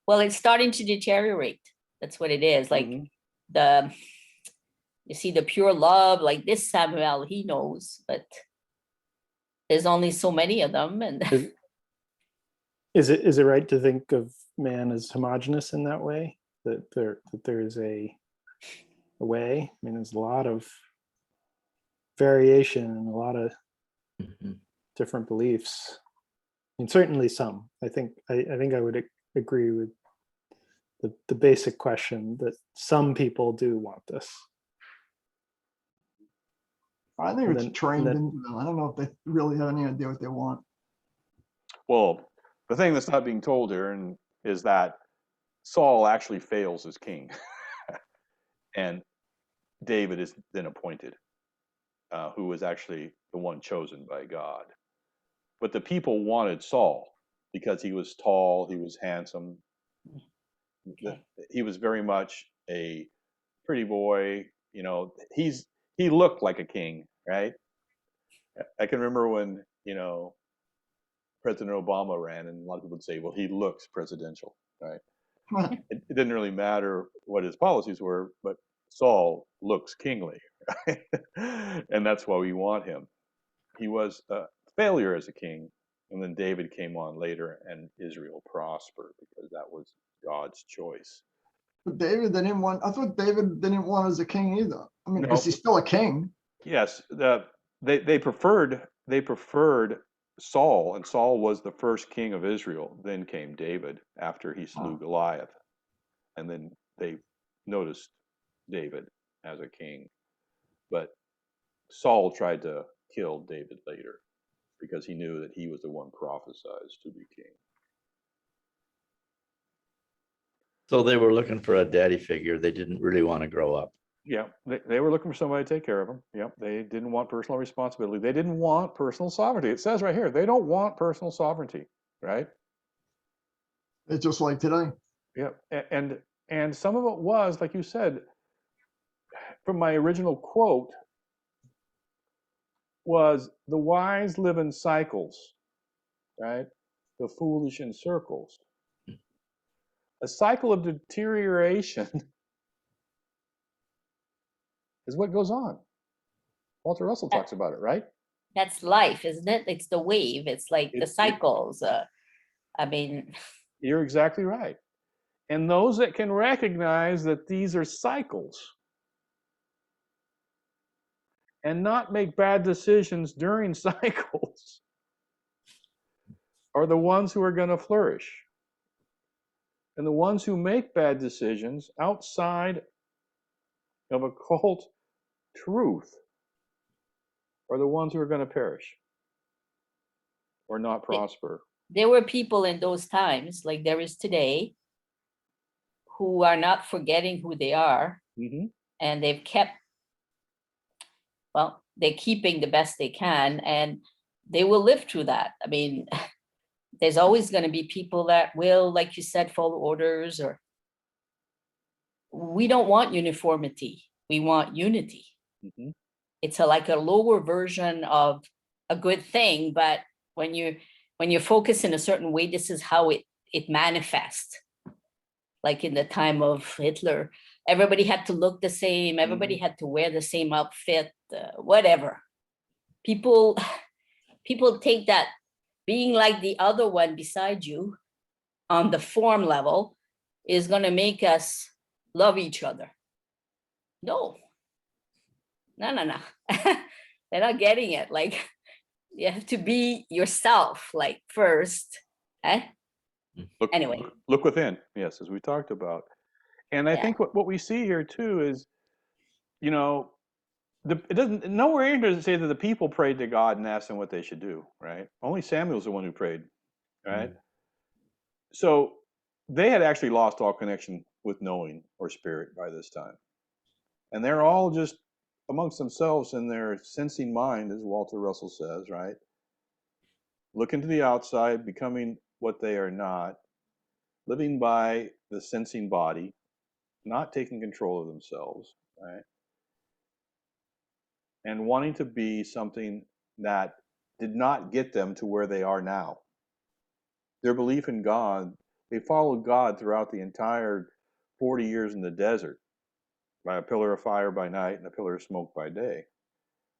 well, it's starting to deteriorate. That's what it is. Like Mhm. you see the pure love, like this Samuel, he knows, but there's only so many of them. And Is it right to think of man as homogenous in that way? That there is a way? I mean, there's a lot of variation and a lot of different beliefs. I mean, certainly some. I think I would agree with the basic question that some people do want this. I think And it's then- trained and then- into them. I don't know if they really have any idea what they want. Well, the thing that's not being told here is that Saul actually fails as king, and David is then appointed, who was actually the one chosen by God. But the people wanted Saul because he was tall, he was handsome, Okay. he was very much a pretty boy. You know, he looked like a king, right? I can remember when President Obama ran, and a lot of people would say, "Well, he looks presidential," right? It didn't really matter what his policies were, but Saul looks kingly, right? And that's why we want him. He was a failure as a king, and then David came on later, and Israel prospered because that was God's choice. But David, they didn't want. I thought David didn't want as a king either. I mean, No. because he's still a king. Yes, they preferred Saul, and Saul was the first king of Israel. Then came David after he slew Goliath. and then they noticed David as a king. But Saul tried to kill David later because he knew that he was the one prophesied to be king. So they were looking for a daddy figure. They didn't really want to grow up. Yeah, they were looking for somebody to take care of them. Yep, they didn't want personal responsibility. They didn't want personal sovereignty. It says right here, they don't want personal sovereignty, right? It's just like today. Yep, and some of it was, like you said, from my original quote, was the wise live in cycles, right? The foolish in circles. A cycle of deterioration is what goes on. Walter Russell talks about it, right? That's life, isn't it? It's the wave. It's like the cycles. I mean, you're exactly right. And those that can recognize that these are cycles and not make bad decisions during cycles are the ones who are going to flourish. And the ones who make bad decisions outside of occult truth are the ones who are going to perish or not prosper. There were people in those times, like there is today, who are not forgetting who they are, and they've kept, well, they're keeping the best they can, and they will live through that. I mean, there's always going to be people that will, like you said, follow orders, or we don't want uniformity. We want unity. It's like a lower version of a good thing, but when you focus in a certain way, this is how it manifests. Like in the time of Hitler, everybody had to look the same. Everybody had to wear the same outfit, whatever. People take that being like the other one beside you on the form level is going to make us love each other. No. They're not getting it. Like, you have to be yourself, like, first. Anyway. Look within, yes, as we talked about. And I think what we see here too is, you know, it doesn't, nowhere in here does it say that the people prayed to God and asked him what they should do, right? Only Samuel's the one who prayed, right? So they had actually lost all connection with knowing or spirit by this time. And they're all just amongst themselves in their sensing mind, as Walter Russell says, right? Looking to the outside, becoming what they are not, living by the sensing body, not taking control of themselves, right? And wanting to be something that did not get them to where they are now. Their belief in God, they followed God throughout the entire 40 years in the desert by a pillar of fire by night and a pillar of smoke by day.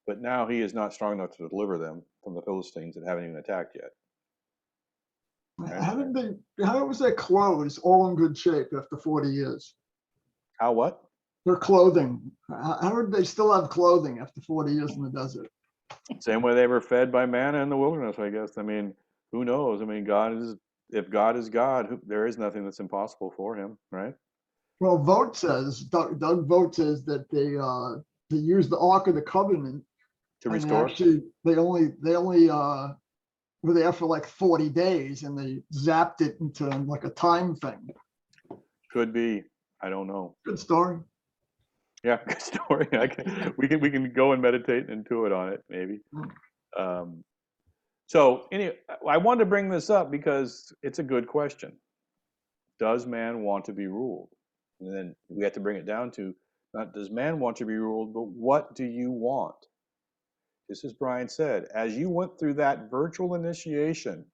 But now he is not strong enough to deliver them from the Philistines that haven't even attacked yet. How was their clothes all in good shape after 40 years? How what? Their clothing. How did they still have clothing after 40 years in the desert? Same way they were fed by manna in the wilderness, I guess. I mean, who knows? I mean, if God is God, there is nothing that's impossible for him, right? Well, Doug Vogt says that they used the Ark of the Covenant to restore. Actually, they only were there for like 40 days, and they zapped it into like a time thing. Could be. I don't know. Good story. Yeah, good story. We can go and meditate and intuit on it, maybe. So anyway, I wanted to bring this up because it's a good question. Does man want to be ruled? And then we have to bring it down to, not does man want to be ruled, but what do you want? Just as Brian said, as you went through that virtual initiation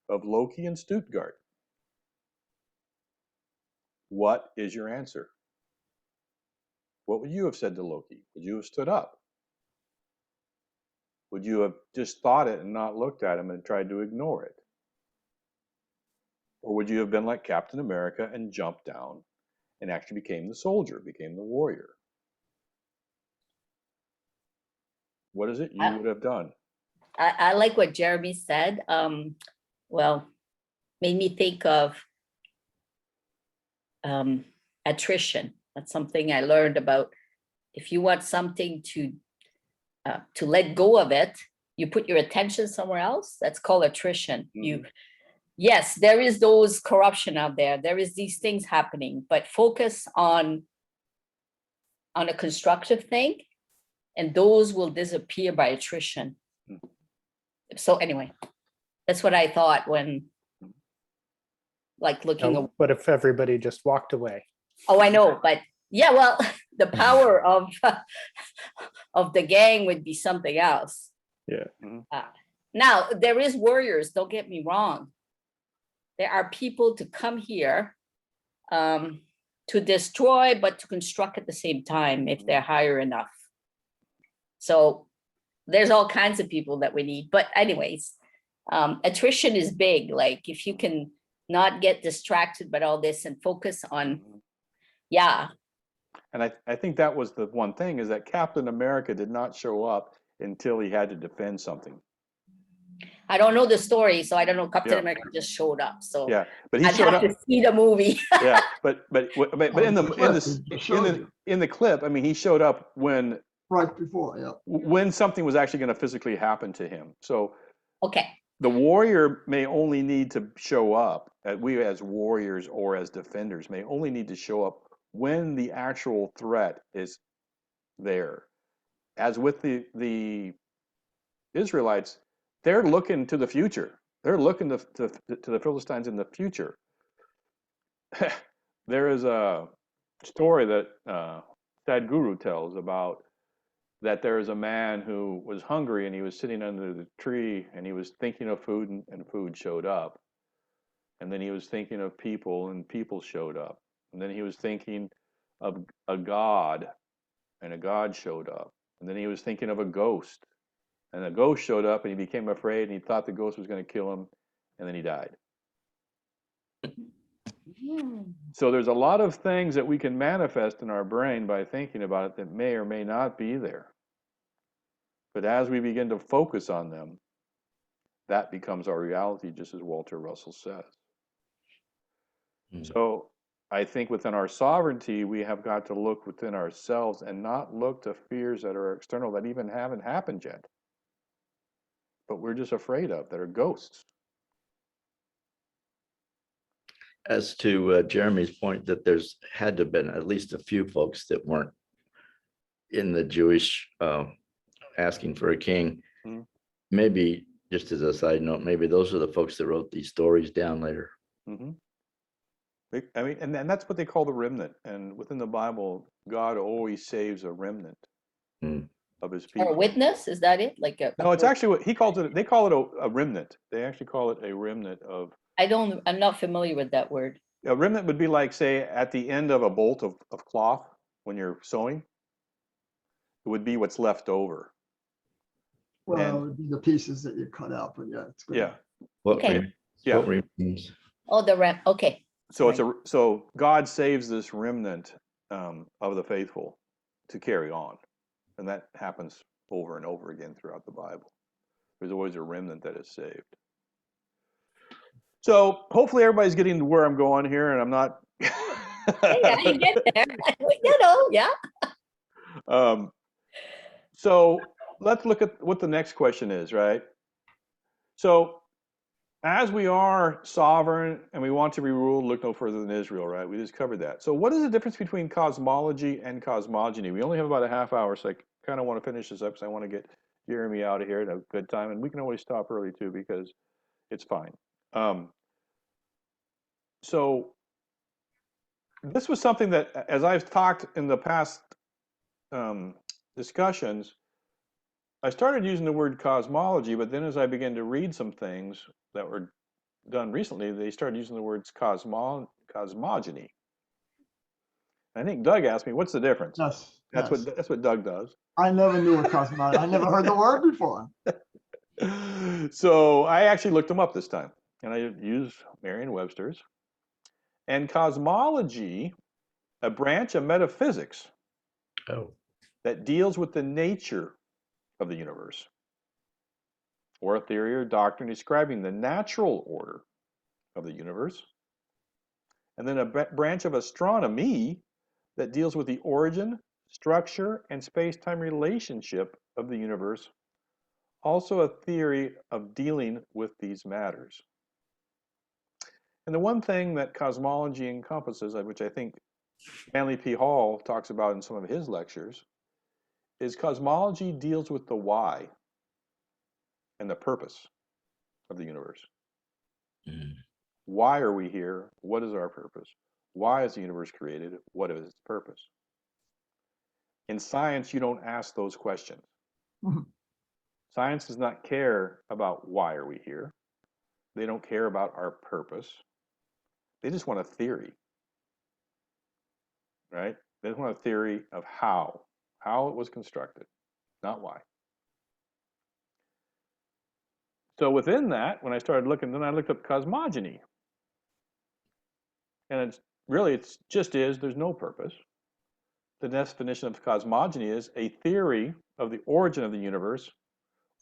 of Loki and Stuttgart, what is your answer? What would you have said to Loki? Would you have stood up? Would you have just thought it and not looked at him and tried to ignore it? Or would you have been like Captain America and jumped down and actually became the soldier, became the warrior? What is it you would have done? I like what Jeremy said. Well, made me think of attrition. That's something I learned about. If you want something to let go of it, you put your attention somewhere else. That's called attrition. Yes, there is those corruption out there. There is these things happening, but focus on a constructive thing, and those will disappear by attrition. So anyway, that's what I thought when, like, looking. No, but if everybody just walked away, Oh, I know, but yeah, well, the power of the gang would be something else. yeah. Now, there is warriors, don't get me wrong. There are people to come here to destroy, but to construct at the same time if they're higher enough. So there's all kinds of people that we need. But anyways, attrition is big. Like, if you can not get distracted by all this and focus on, yeah. And I think that was the one thing, is that Captain America did not show up until he had to defend something. I don't know the story, so I don't know. Captain Yeah. America just showed up. So Yeah, but he I'd showed have up. to see the movie. Yeah, but in clip, the clip, I mean, he showed up when right before, yeah. something was actually going to physically happen to him. So Okay. the warrior may only need to show up. We as warriors or as defenders may only need to show up when the actual threat is there. As with the Israelites, they're looking to the future. They're looking to the Philistines in the future. There is a story that Sadhguru tells about that there is a man who was hungry and he was sitting under the tree and he was thinking of food, and food showed up. And then he was thinking of people and people showed up. And then he was thinking of a god and a god showed up. And then he was thinking of a ghost and a ghost showed up and he became afraid and he thought the ghost was going to kill him, and then he died. So there's a lot of things that we can manifest in our brain by thinking about it that may or may not be there. But as we begin to focus on them, that becomes our reality, just as Walter Russell says. So I think within our sovereignty, we have got to look within ourselves and not look to fears that are external, that even haven't happened yet, but we're just afraid of, that are ghosts. As to Jeremy's point that there's had to have been at least a few folks that weren't in the Jewish asking for a king. Maybe, just as a side note, maybe those are the folks that wrote these stories down later. I mean, and that's what they call the remnant. And within the Bible, God always saves a remnant of his people. Or a witness, is that it? Like No, it's actually what he calls it. They call it a remnant. They actually call it a remnant of. I'm not familiar with that word. A remnant would be like, say, at the end of a bolt of cloth when you're sewing. It would be what's left over. Well, And- it would be the pieces that you cut out, but yeah, it's good. Yeah. What Okay. remains? Oh, the rem. Okay. So so God saves this remnant of the faithful to carry on, and that happens over and over again throughout the Bible. There's always a remnant that is saved. So hopefully everybody's getting to where I'm going here, and I'm not. Yeah, I get there. Yeah. So let's look at what the next question is, right? So as we are sovereign and we want to be ruled, look no further than Israel, right? We just covered that. So what is the difference between cosmology and cosmogony? We only have about a half hour, so I kind of want to finish this up because I want to get Jeremy out of here at a good time. And we can always stop early too because it's fine. So this was something that, as I've talked in the past discussions, I started using the word cosmology, but then as I began to read some things that were done recently, they started using the words cosmogony. I think Doug asked me, "What's the difference?" Yes. That's what Doug does. I never knew what cosmology. I never heard the word before. So I actually looked them up this time, and I used Merriam-Webster's. And cosmology, a branch of metaphysics that deals with the nature of the universe, or a theory or doctrine describing the natural order of the universe, And then a branch of astronomy that deals with the origin, structure, and space-time relationship of the universe. Also a theory of dealing with these matters. And the one thing that cosmology encompasses, which I think Manly P. Hall talks about in some of his lectures, is cosmology deals with the why and the purpose of the universe. Why are we here? What is our purpose? Why is the universe created? What is its purpose? In science, you don't ask those questions. Science does not care about why are we here. They don't care about our purpose. They just want a theory, right? They just want a theory of how it was constructed, not why. So within that, when I started looking, then I looked up cosmogony. And it's really, there's no purpose. The definition of cosmogony is a theory of the origin of the universe,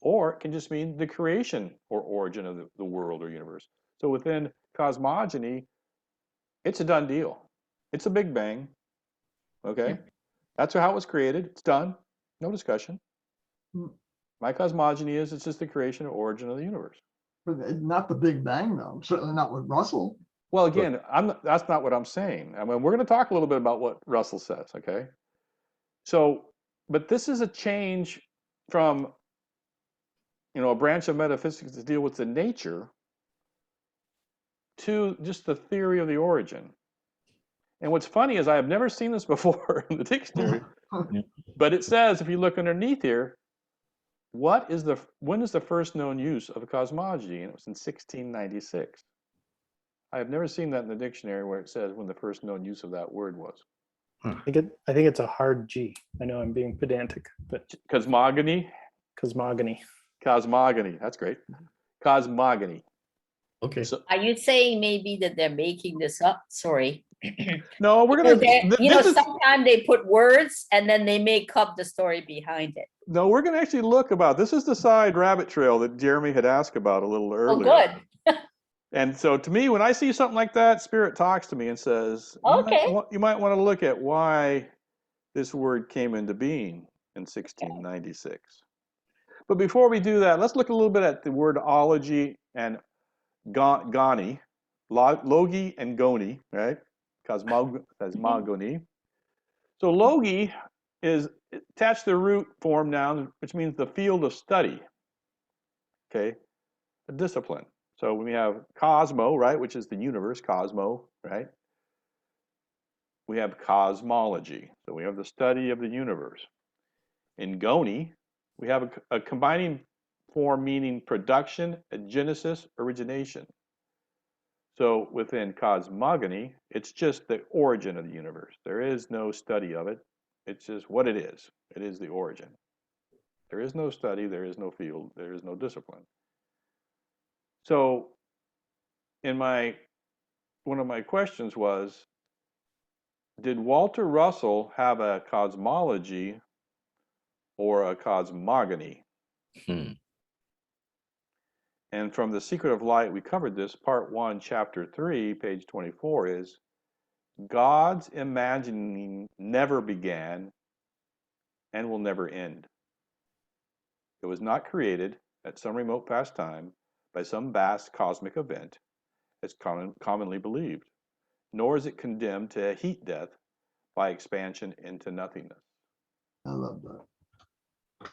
or it can just mean the creation or origin of the world or universe. So within cosmogony, it's a done deal. It's a Big Bang. Okay? That's how it was created. It's done. No discussion. My cosmogony is it's just the creation or origin of the universe. But not the Big Bang, though. Certainly not with Russell. Well, again, that's not what I'm saying. I mean, we're going to talk a little bit about what Russell says, okay? So, but this is a change from, a branch of metaphysics to deal with the nature to just the theory of the origin. And what's funny is I have never seen this before in the dictionary, but it says, if you look underneath here, when is the first known use of a cosmology? And it was in 1696. I have never seen that in the dictionary where it says when the first known use of that word was. I think it's a hard G. I know I'm being pedantic, but Cosmogony? cosmogony. Cosmogony. That's great. Cosmogony. Okay. So, Are you saying maybe that they're making this up? Sorry. no, we're going to... Sometimes they put words and then they make up the story behind it. No, we're going to actually look about... This is the side rabbit trail that Jeremy had asked about a little earlier. Oh, good. And so to me, when I see something like that, Spirit talks to me and says, Okay. you might want to look at why this word came into being in 1696. But before we do that, let's look a little bit at the word ology and goni, logi and goni, right? Cosmogony. So logi is attached to the root form noun, which means the field of study, okay? A discipline. So we have cosmo, right, which is the universe, cosmo, right? We have cosmology. So we have the study of the universe. In goni, we have a combining form meaning production, a genesis, origination. So within cosmogony, it's just the origin of the universe. There is no study of it. It's just what it is. It is the origin. There is no study, there is no field, there is no discipline. So one of my questions was, did Walter Russell have a cosmology or a cosmogony? And from The Secret of Light, we covered this, part 1, chapter 3, page 24, is God's imagining never began and will never end. It was not created at some remote past time by some vast cosmic event, as commonly believed, nor is it condemned to a heat death by expansion into nothingness. I love that.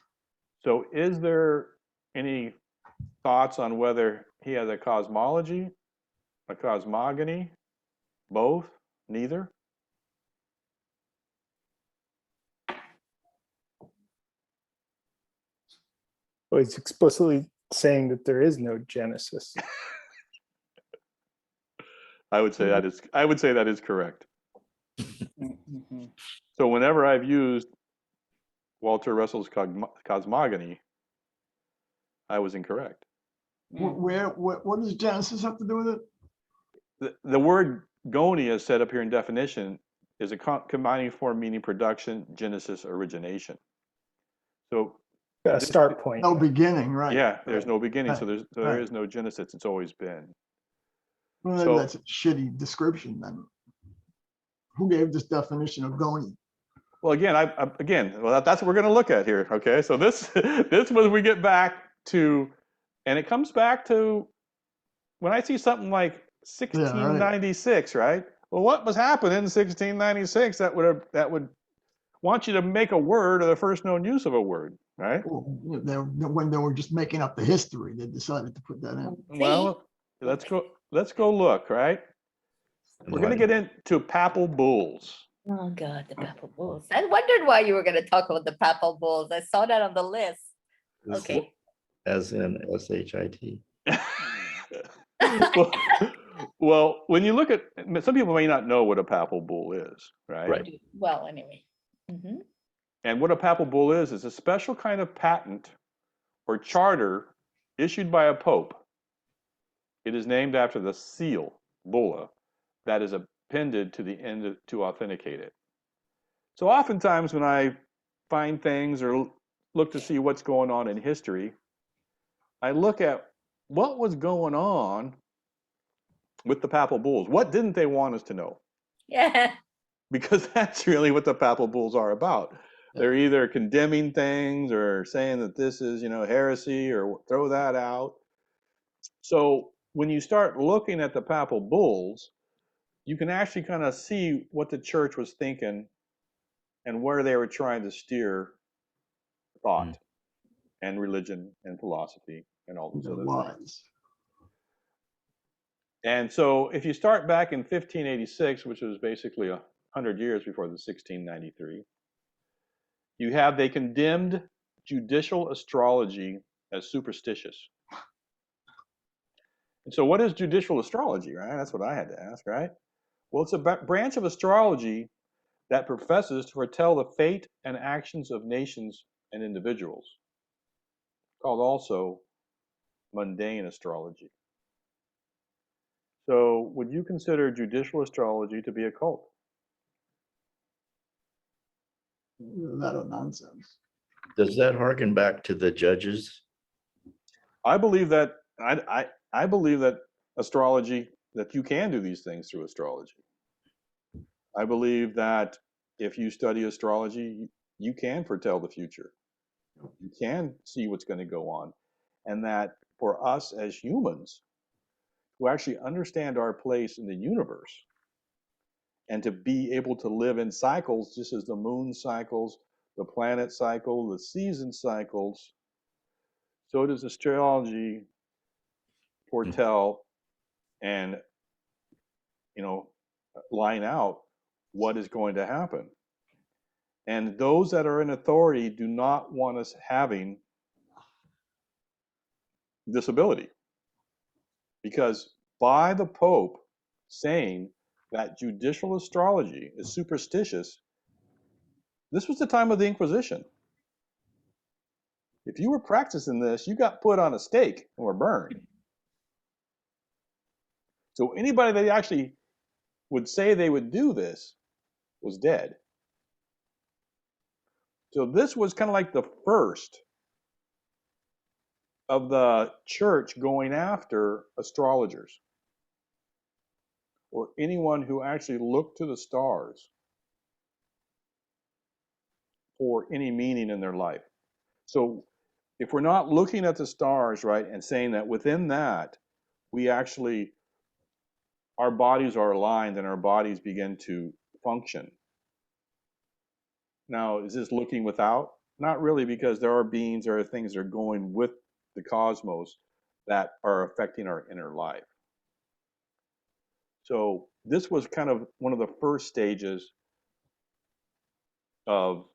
So is there any thoughts on whether he has a cosmology, a cosmogony, both, neither? Well, he's explicitly saying that there is no Genesis. I would say that is correct. So whenever I've used Walter Russell's cosmogony, I was incorrect. What does Genesis have to do with it? The word goni, as set up here in definition, is a combining form meaning production, genesis, origination. So A start point. No beginning, right? yeah, there's no beginning, Right. so there is no genesis. It's always been. Well, So- that's a shitty description then. Who gave this definition of gony? Well, again, that's what we're going to look at here. Okay, so this this was we get back to, and it comes back to when I see something like Yeah, right. 1696, right? Well, what was happening in 1696 that would want you to make a word or the first known use of a word, right? Well, when they were just making up the history, they decided to put that in. See? Well, let's go look, right? And We're going to get into papal bulls. Oh God, the papal bulls. I wondered why you were going to talk about the papal bulls. I saw that on the list. This is Okay. As in SHIT. well, when you look at, some people may not know what a papal bull is, right? Right. Well, anyway. Mhm. And what a papal bull is a special kind of patent or charter issued by a pope. It is named after the seal, bulla, that is appended to the end to authenticate it. So oftentimes when I find things or look to see what's going on in history, I look at what was going on with the papal bulls. What didn't they want us to know? Yeah. Because that's really what the papal bulls are about. They're either condemning things or saying that this is, heresy, or throw that out. So when you start looking at the papal bulls, you can actually kind of see what the church was thinking and where they were trying to steer thought and religion and philosophy and all those The other lies. things. And so if you start back in 1586, which was basically 100 years before the 1693, they condemned judicial astrology as superstitious. And so what is judicial astrology, right? That's what I had to ask, right? Well, it's a branch of astrology that professes to foretell the fate and actions of nations and individuals, called also mundane astrology. So would you consider judicial astrology to be a cult? That are nonsense. Does that harken back to the judges? I believe that I believe that astrology, that you can do these things through astrology. I believe that if you study astrology, you can foretell the future. You can see what's going to go on. And that for us as humans, who actually understand our place in the universe and to be able to live in cycles, just as the moon cycles, the planet cycle, the season cycles, so does astrology foretell and, line out what is going to happen. And those that are in authority do not want us having this ability, because by the Pope saying that judicial astrology is superstitious, this was the time of the Inquisition. If you were practicing this, you got put on a stake and were burned. So anybody that actually would say they would do this was dead. So this was kind of like the first of the church going after astrologers or anyone who actually looked to the stars for any meaning in their life. So if we're not looking at the stars, right, and saying that within that, our bodies are aligned and our bodies begin to function. Now, is this looking without? Not really, because there are beings, there are things that are going with the cosmos that are affecting our inner life. So this was kind of one of the first stages of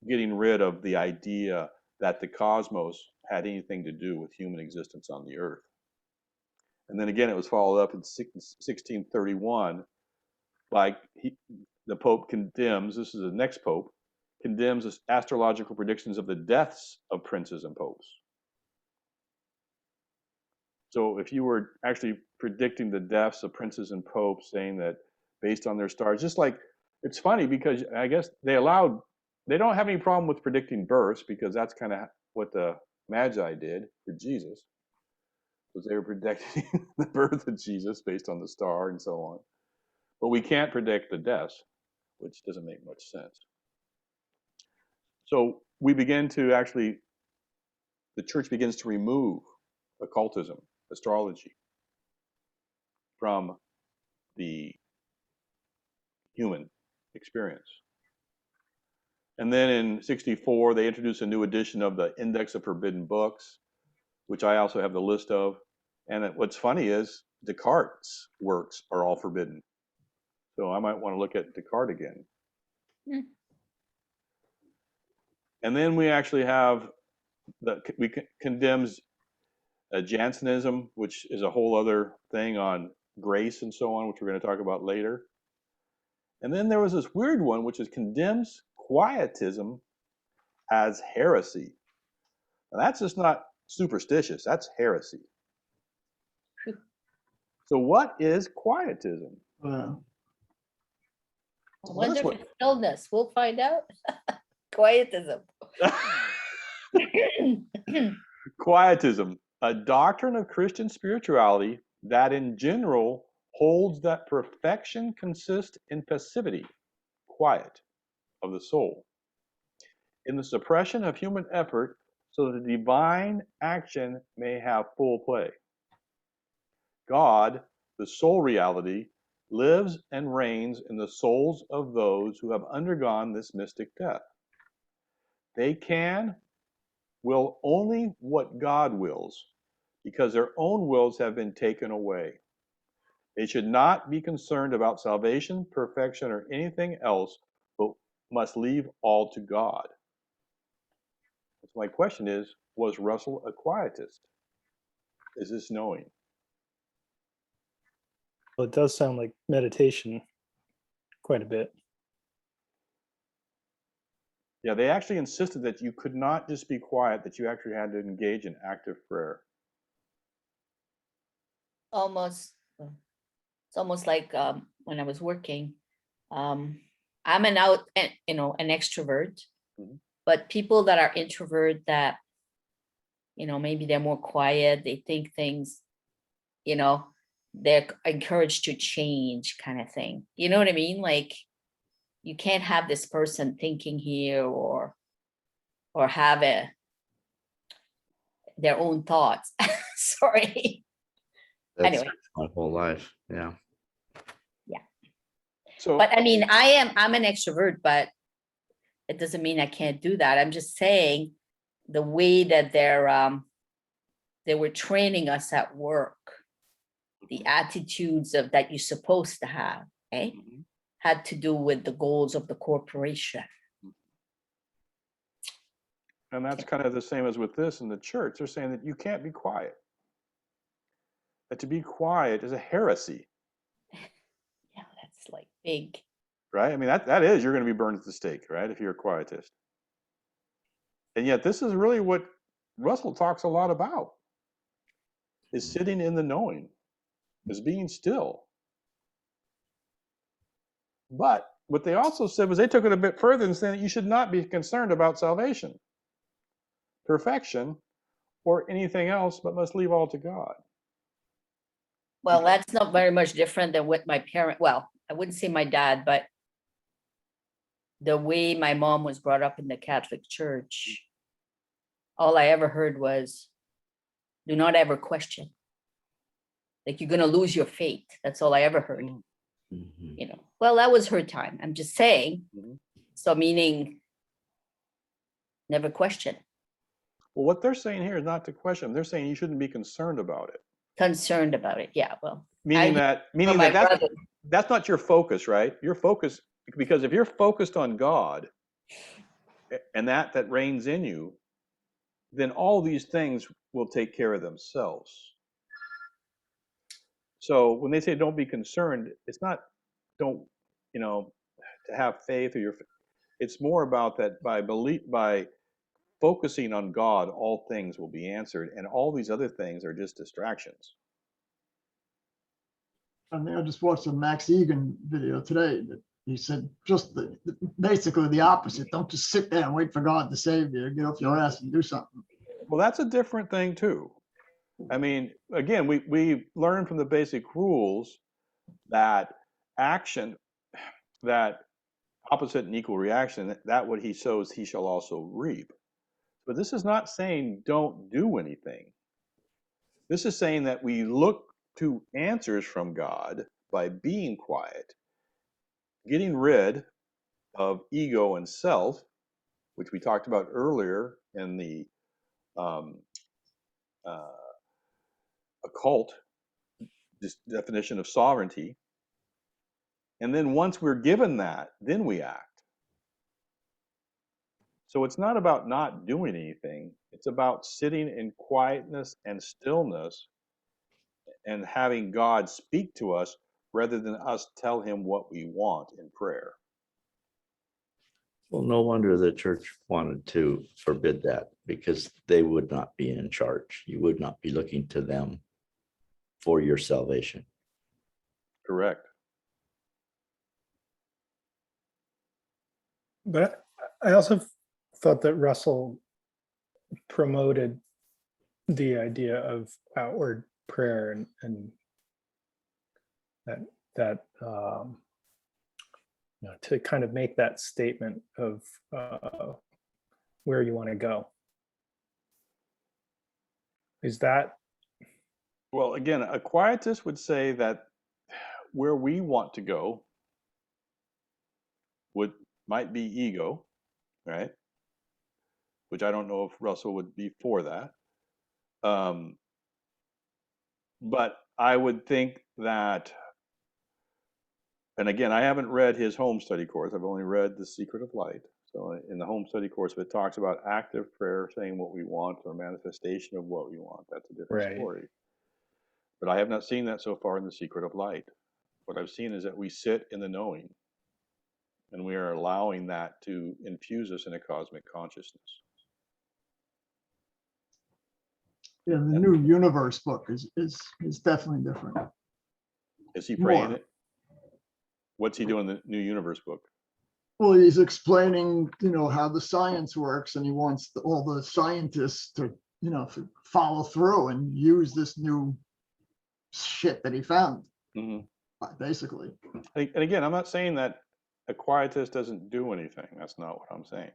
getting rid of the idea that the cosmos had anything to do with human existence on the earth. And then again, it was followed up in 1631 by the Pope condemns, this is the next Pope, condemns astrological predictions of the deaths of princes and popes. So if you were actually predicting the deaths of princes and popes, saying that based on their stars, just like, it's funny because I guess they don't have any problem with predicting births, because that's kind of what the Magi did for Jesus, was they were predicting the birth of Jesus based on the star and so on. but we can't predict the deaths, which doesn't make much sense. So we begin to actually, the church begins to remove occultism, astrology, from the human experience. And then in 64, they introduced a new edition of the Index of Forbidden Books, which I also have the list of. And what's funny is Descartes' works are all forbidden. So I might want to look at Descartes again. Hmm. And then we actually have condemns Jansenism, which is a whole other thing on grace and so on, which we're going to talk about later. And then there was this weird one, which is condemns quietism as heresy. Now, that's just not superstitious, that's heresy. So what is quietism? I Well, wonder that's if what- it's illness. We'll find out. Quietism. Quietism, a doctrine of Christian spirituality that in general holds that perfection consists in passivity, quiet, of the soul, in the suppression of human effort so that the divine action may have full play. God, the soul reality, lives and reigns in the souls of those who have undergone this mystic death. They will only what God wills, because their own wills have been taken away. They should not be concerned about salvation, perfection, or anything else, but must leave all to God. So my question is, was Russell a quietist? Is this knowing? Well, it does sound like meditation quite a bit. Yeah, they actually insisted that you could not just be quiet, that you actually had to engage in active prayer. It's almost like when I was working, I'm an extrovert, Mhm. but people that are introvert that, maybe they're more quiet, they think things, they're encouraged to change kind of thing. You know what I mean? Like, you can't have this person thinking here or have their own thoughts. Sorry. That's Anyway. my whole life. Yeah. So, But I mean, I'm an extrovert, but it doesn't mean I can't do that. I'm just saying the way that they were training us at work, the attitudes that you're supposed to have, Mhm. had to do with the goals of the corporation. And that's kind of the same as with this in the church. They're saying that you can't be quiet. That to be quiet is a heresy, Yeah, that's like big. right? I mean, that is, you're going to be burned at the stake, right? If you're a quietist. And yet this is really what Russell talks a lot about, is sitting in the knowing, is being still. But what they also said was they took it a bit further and saying that you should not be concerned about salvation, perfection, or anything else, but must leave all to God. Well, that's not very much different than what my I wouldn't say my dad, but the way my mom was brought up in the Catholic Church, all I ever heard was, do not ever question. Like, you're going to lose your faith. That's all I ever heard. Mhm. Well, that was her time. I'm just saying. Mhm. So meaning never question. Well, what they're saying here is not to question. They're saying you shouldn't be concerned about it. Concerned about it. Yeah, well. Meaning my brother. that's not your focus, right? Your focus, because if you're focused on God and that reigns in you, then all these things will take care of themselves. So when they say don't be concerned, it's not don't, to have faith, or it's more about that by focusing on God, all things will be answered, and all these other things are just distractions. I mean, I just watched a Max Egan video today that he said just basically the opposite. Don't just sit there and wait for God to save you. Get off your ass and do something. Well, that's a different thing too. I mean, again, we learn from the basic rules that action, that opposite and equal reaction, that what he sows, he shall also reap. But this is not saying don't do anything. This is saying that we look to answers from God by being quiet, getting rid of ego and self, which we talked about earlier in the occult definition of sovereignty. And then once we're given that, then we act. So it's not about not doing anything. It's about sitting in quietness and stillness and having God speak to us rather than us tell him what we want in prayer. Well, no wonder the church wanted to forbid that, because they would not be in charge. You would not be looking to them for your salvation. Correct. But I also thought that Russell promoted the idea of outward prayer and that to kind of make that statement of where you want to go. Is that? Well, again, a quietist would say that where we want to go might be ego, right? Which I don't know if Russell would be for that. But I would think that, and again, I haven't read his home study course. I've only read The Secret of Light. So in the home study course, if it talks about active prayer, saying what we want, or manifestation of what we want, that's a different story. But I have not seen that so far in The Secret of Light. What I've seen is that we sit in the knowing, and we are allowing that to infuse us in a cosmic consciousness. Yeah, the New Universe book is definitely different. Is he praying More. it? What's he doing in the New Universe book? Well, he's explaining, how the science works, and he wants all the scientists to, to follow through and use this new shit that he found, basically. And again, I'm not saying that a quietist doesn't do anything. That's not what I'm saying.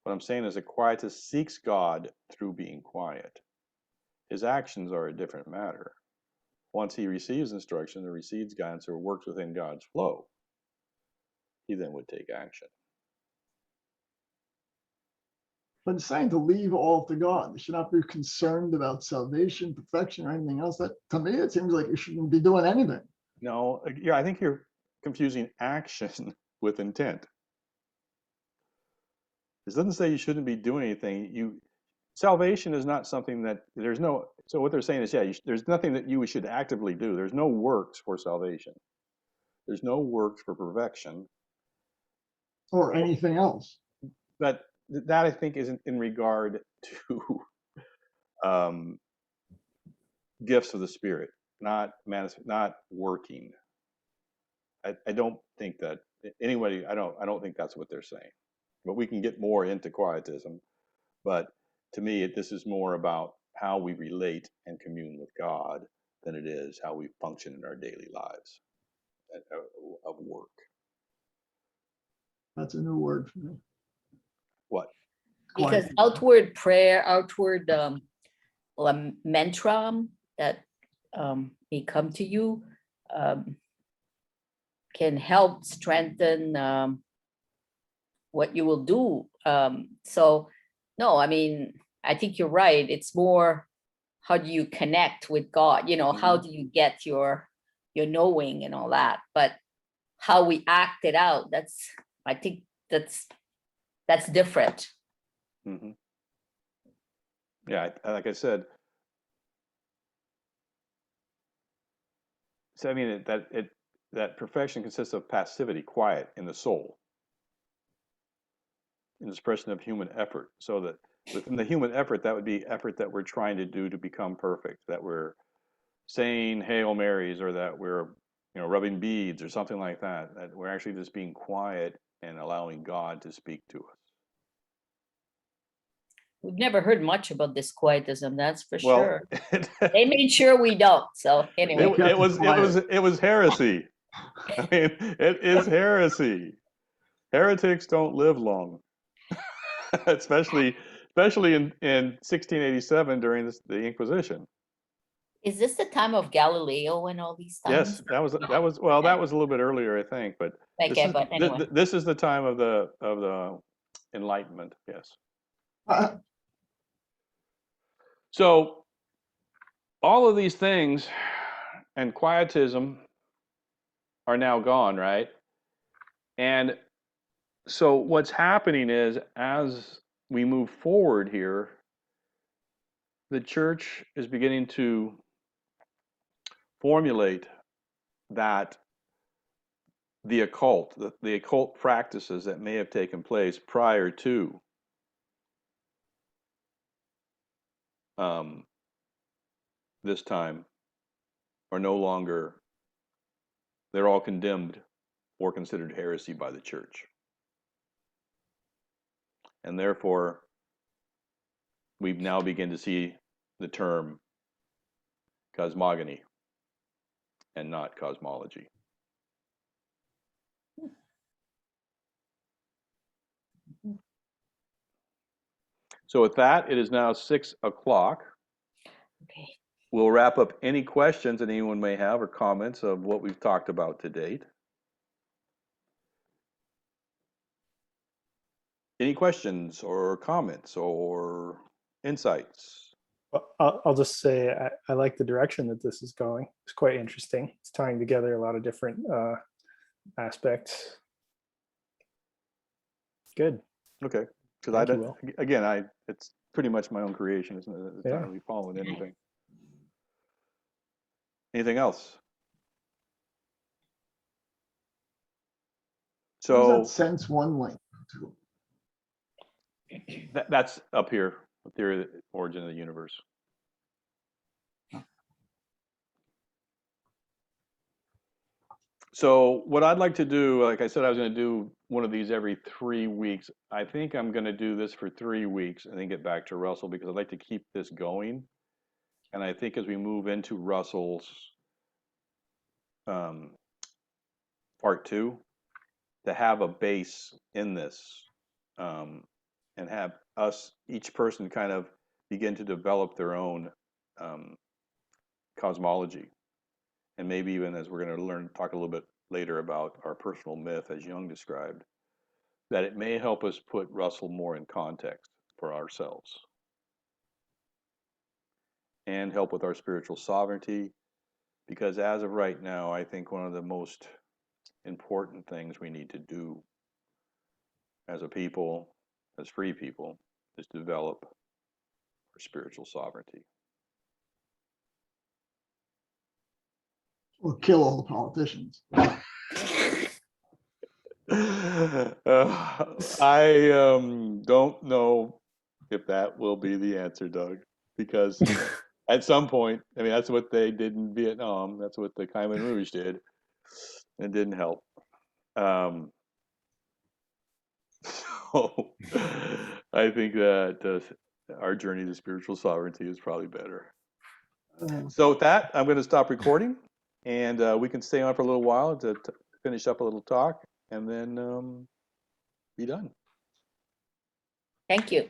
What I'm saying is a quietist seeks God through being quiet. His actions are a different matter. Once he receives instruction or receives guidance or works within God's flow, he then would take action. But it's saying to leave all to God. You should not be concerned about salvation, perfection, or anything else. That, to me, it seems like you shouldn't be doing anything. No, yeah, I think you're confusing action with intent. This doesn't say you shouldn't be doing anything. Salvation is not something that so what they're saying is, there's nothing that you should actively do. There's no works for salvation. There's no works for perfection. Or anything else. But that, I think, isn't in regard to gifts of the Spirit, not working. I don't think that anybody. I don't think that's what they're saying. But we can get more into quietism. But to me, this is more about how we relate and commune with God than it is how we function in our daily lives of work. That's a new word for me. What? Because Quiet. outward prayer, outward mantra that may come to you can help strengthen what you will do. So no, I mean, I think you're right. It's more, how do you connect with God? How do you get your knowing and all that? But how we act it out, I think that's different. Mm-hmm. Yeah, like I said. So I mean that perfection consists of passivity, quiet in the soul, in the expression of human effort. So that within the human effort, that would be effort that we're trying to do to become perfect. That we're saying Hail Marys, or that we're rubbing beads or something like that. That we're actually just being quiet and allowing God to speak to us. We've never heard much about this quietism, that's for Well, sure. They made sure we don't. So anyway, it was heresy. I mean, it is heresy. Heretics don't live long, especially in 1687 during the Inquisition. Is this the time of Galileo and all these Yes, times? that was well, that was a little bit earlier, I think, but Okay, but anyway. this is the time of the Enlightenment. Yes. So all of these things and quietism are now gone, right? And so what's happening is, as we move forward here, the church is beginning to formulate that the occult practices that may have taken place prior to this time are no longer, they're all condemned or considered heresy by the church. And therefore, we now begin to see the term cosmogony and not cosmology. So with that, it is now 6 o'clock. Okay. We'll wrap up any questions that anyone may have or comments of what we've talked about to date. Any questions or comments or insights? I'll just say I like the direction that this is going. It's quite interesting. It's tying together a lot of different aspects. Good. Okay. Because Thank you, Will. again, it's pretty much my own creation, isn't it? It's Yeah. not really following anything. Anything else? What does So that sense one link to? that's up here, the theory of the origin of the universe. So what I'd like to do, like I said, I was going to do one of these every 3 weeks. I think I'm going to do this for 3 weeks and then get back to Russell, because I'd like to keep this going. And I think as we move into Russell's part 2, to have a base in this, and have us, each person, kind of begin to develop their own cosmology. And maybe even, as we're going to talk a little bit later about our personal myth, as Jung described, that it may help us put Russell more in context for ourselves and help with our spiritual sovereignty. Because as of right now, I think one of the most important things we need to do as a people, as free people, is develop our spiritual sovereignty. Or kill all the politicians. I don't know if that will be the answer, Doug, because at some point, I mean, that's what they did in Vietnam. That's what the Khmer Rouge did. It didn't help. So I think that our journey to spiritual sovereignty is probably better. So with that, I'm going to stop recording, and we can stay on for a little while to finish up a little talk, and then be done. Thank you.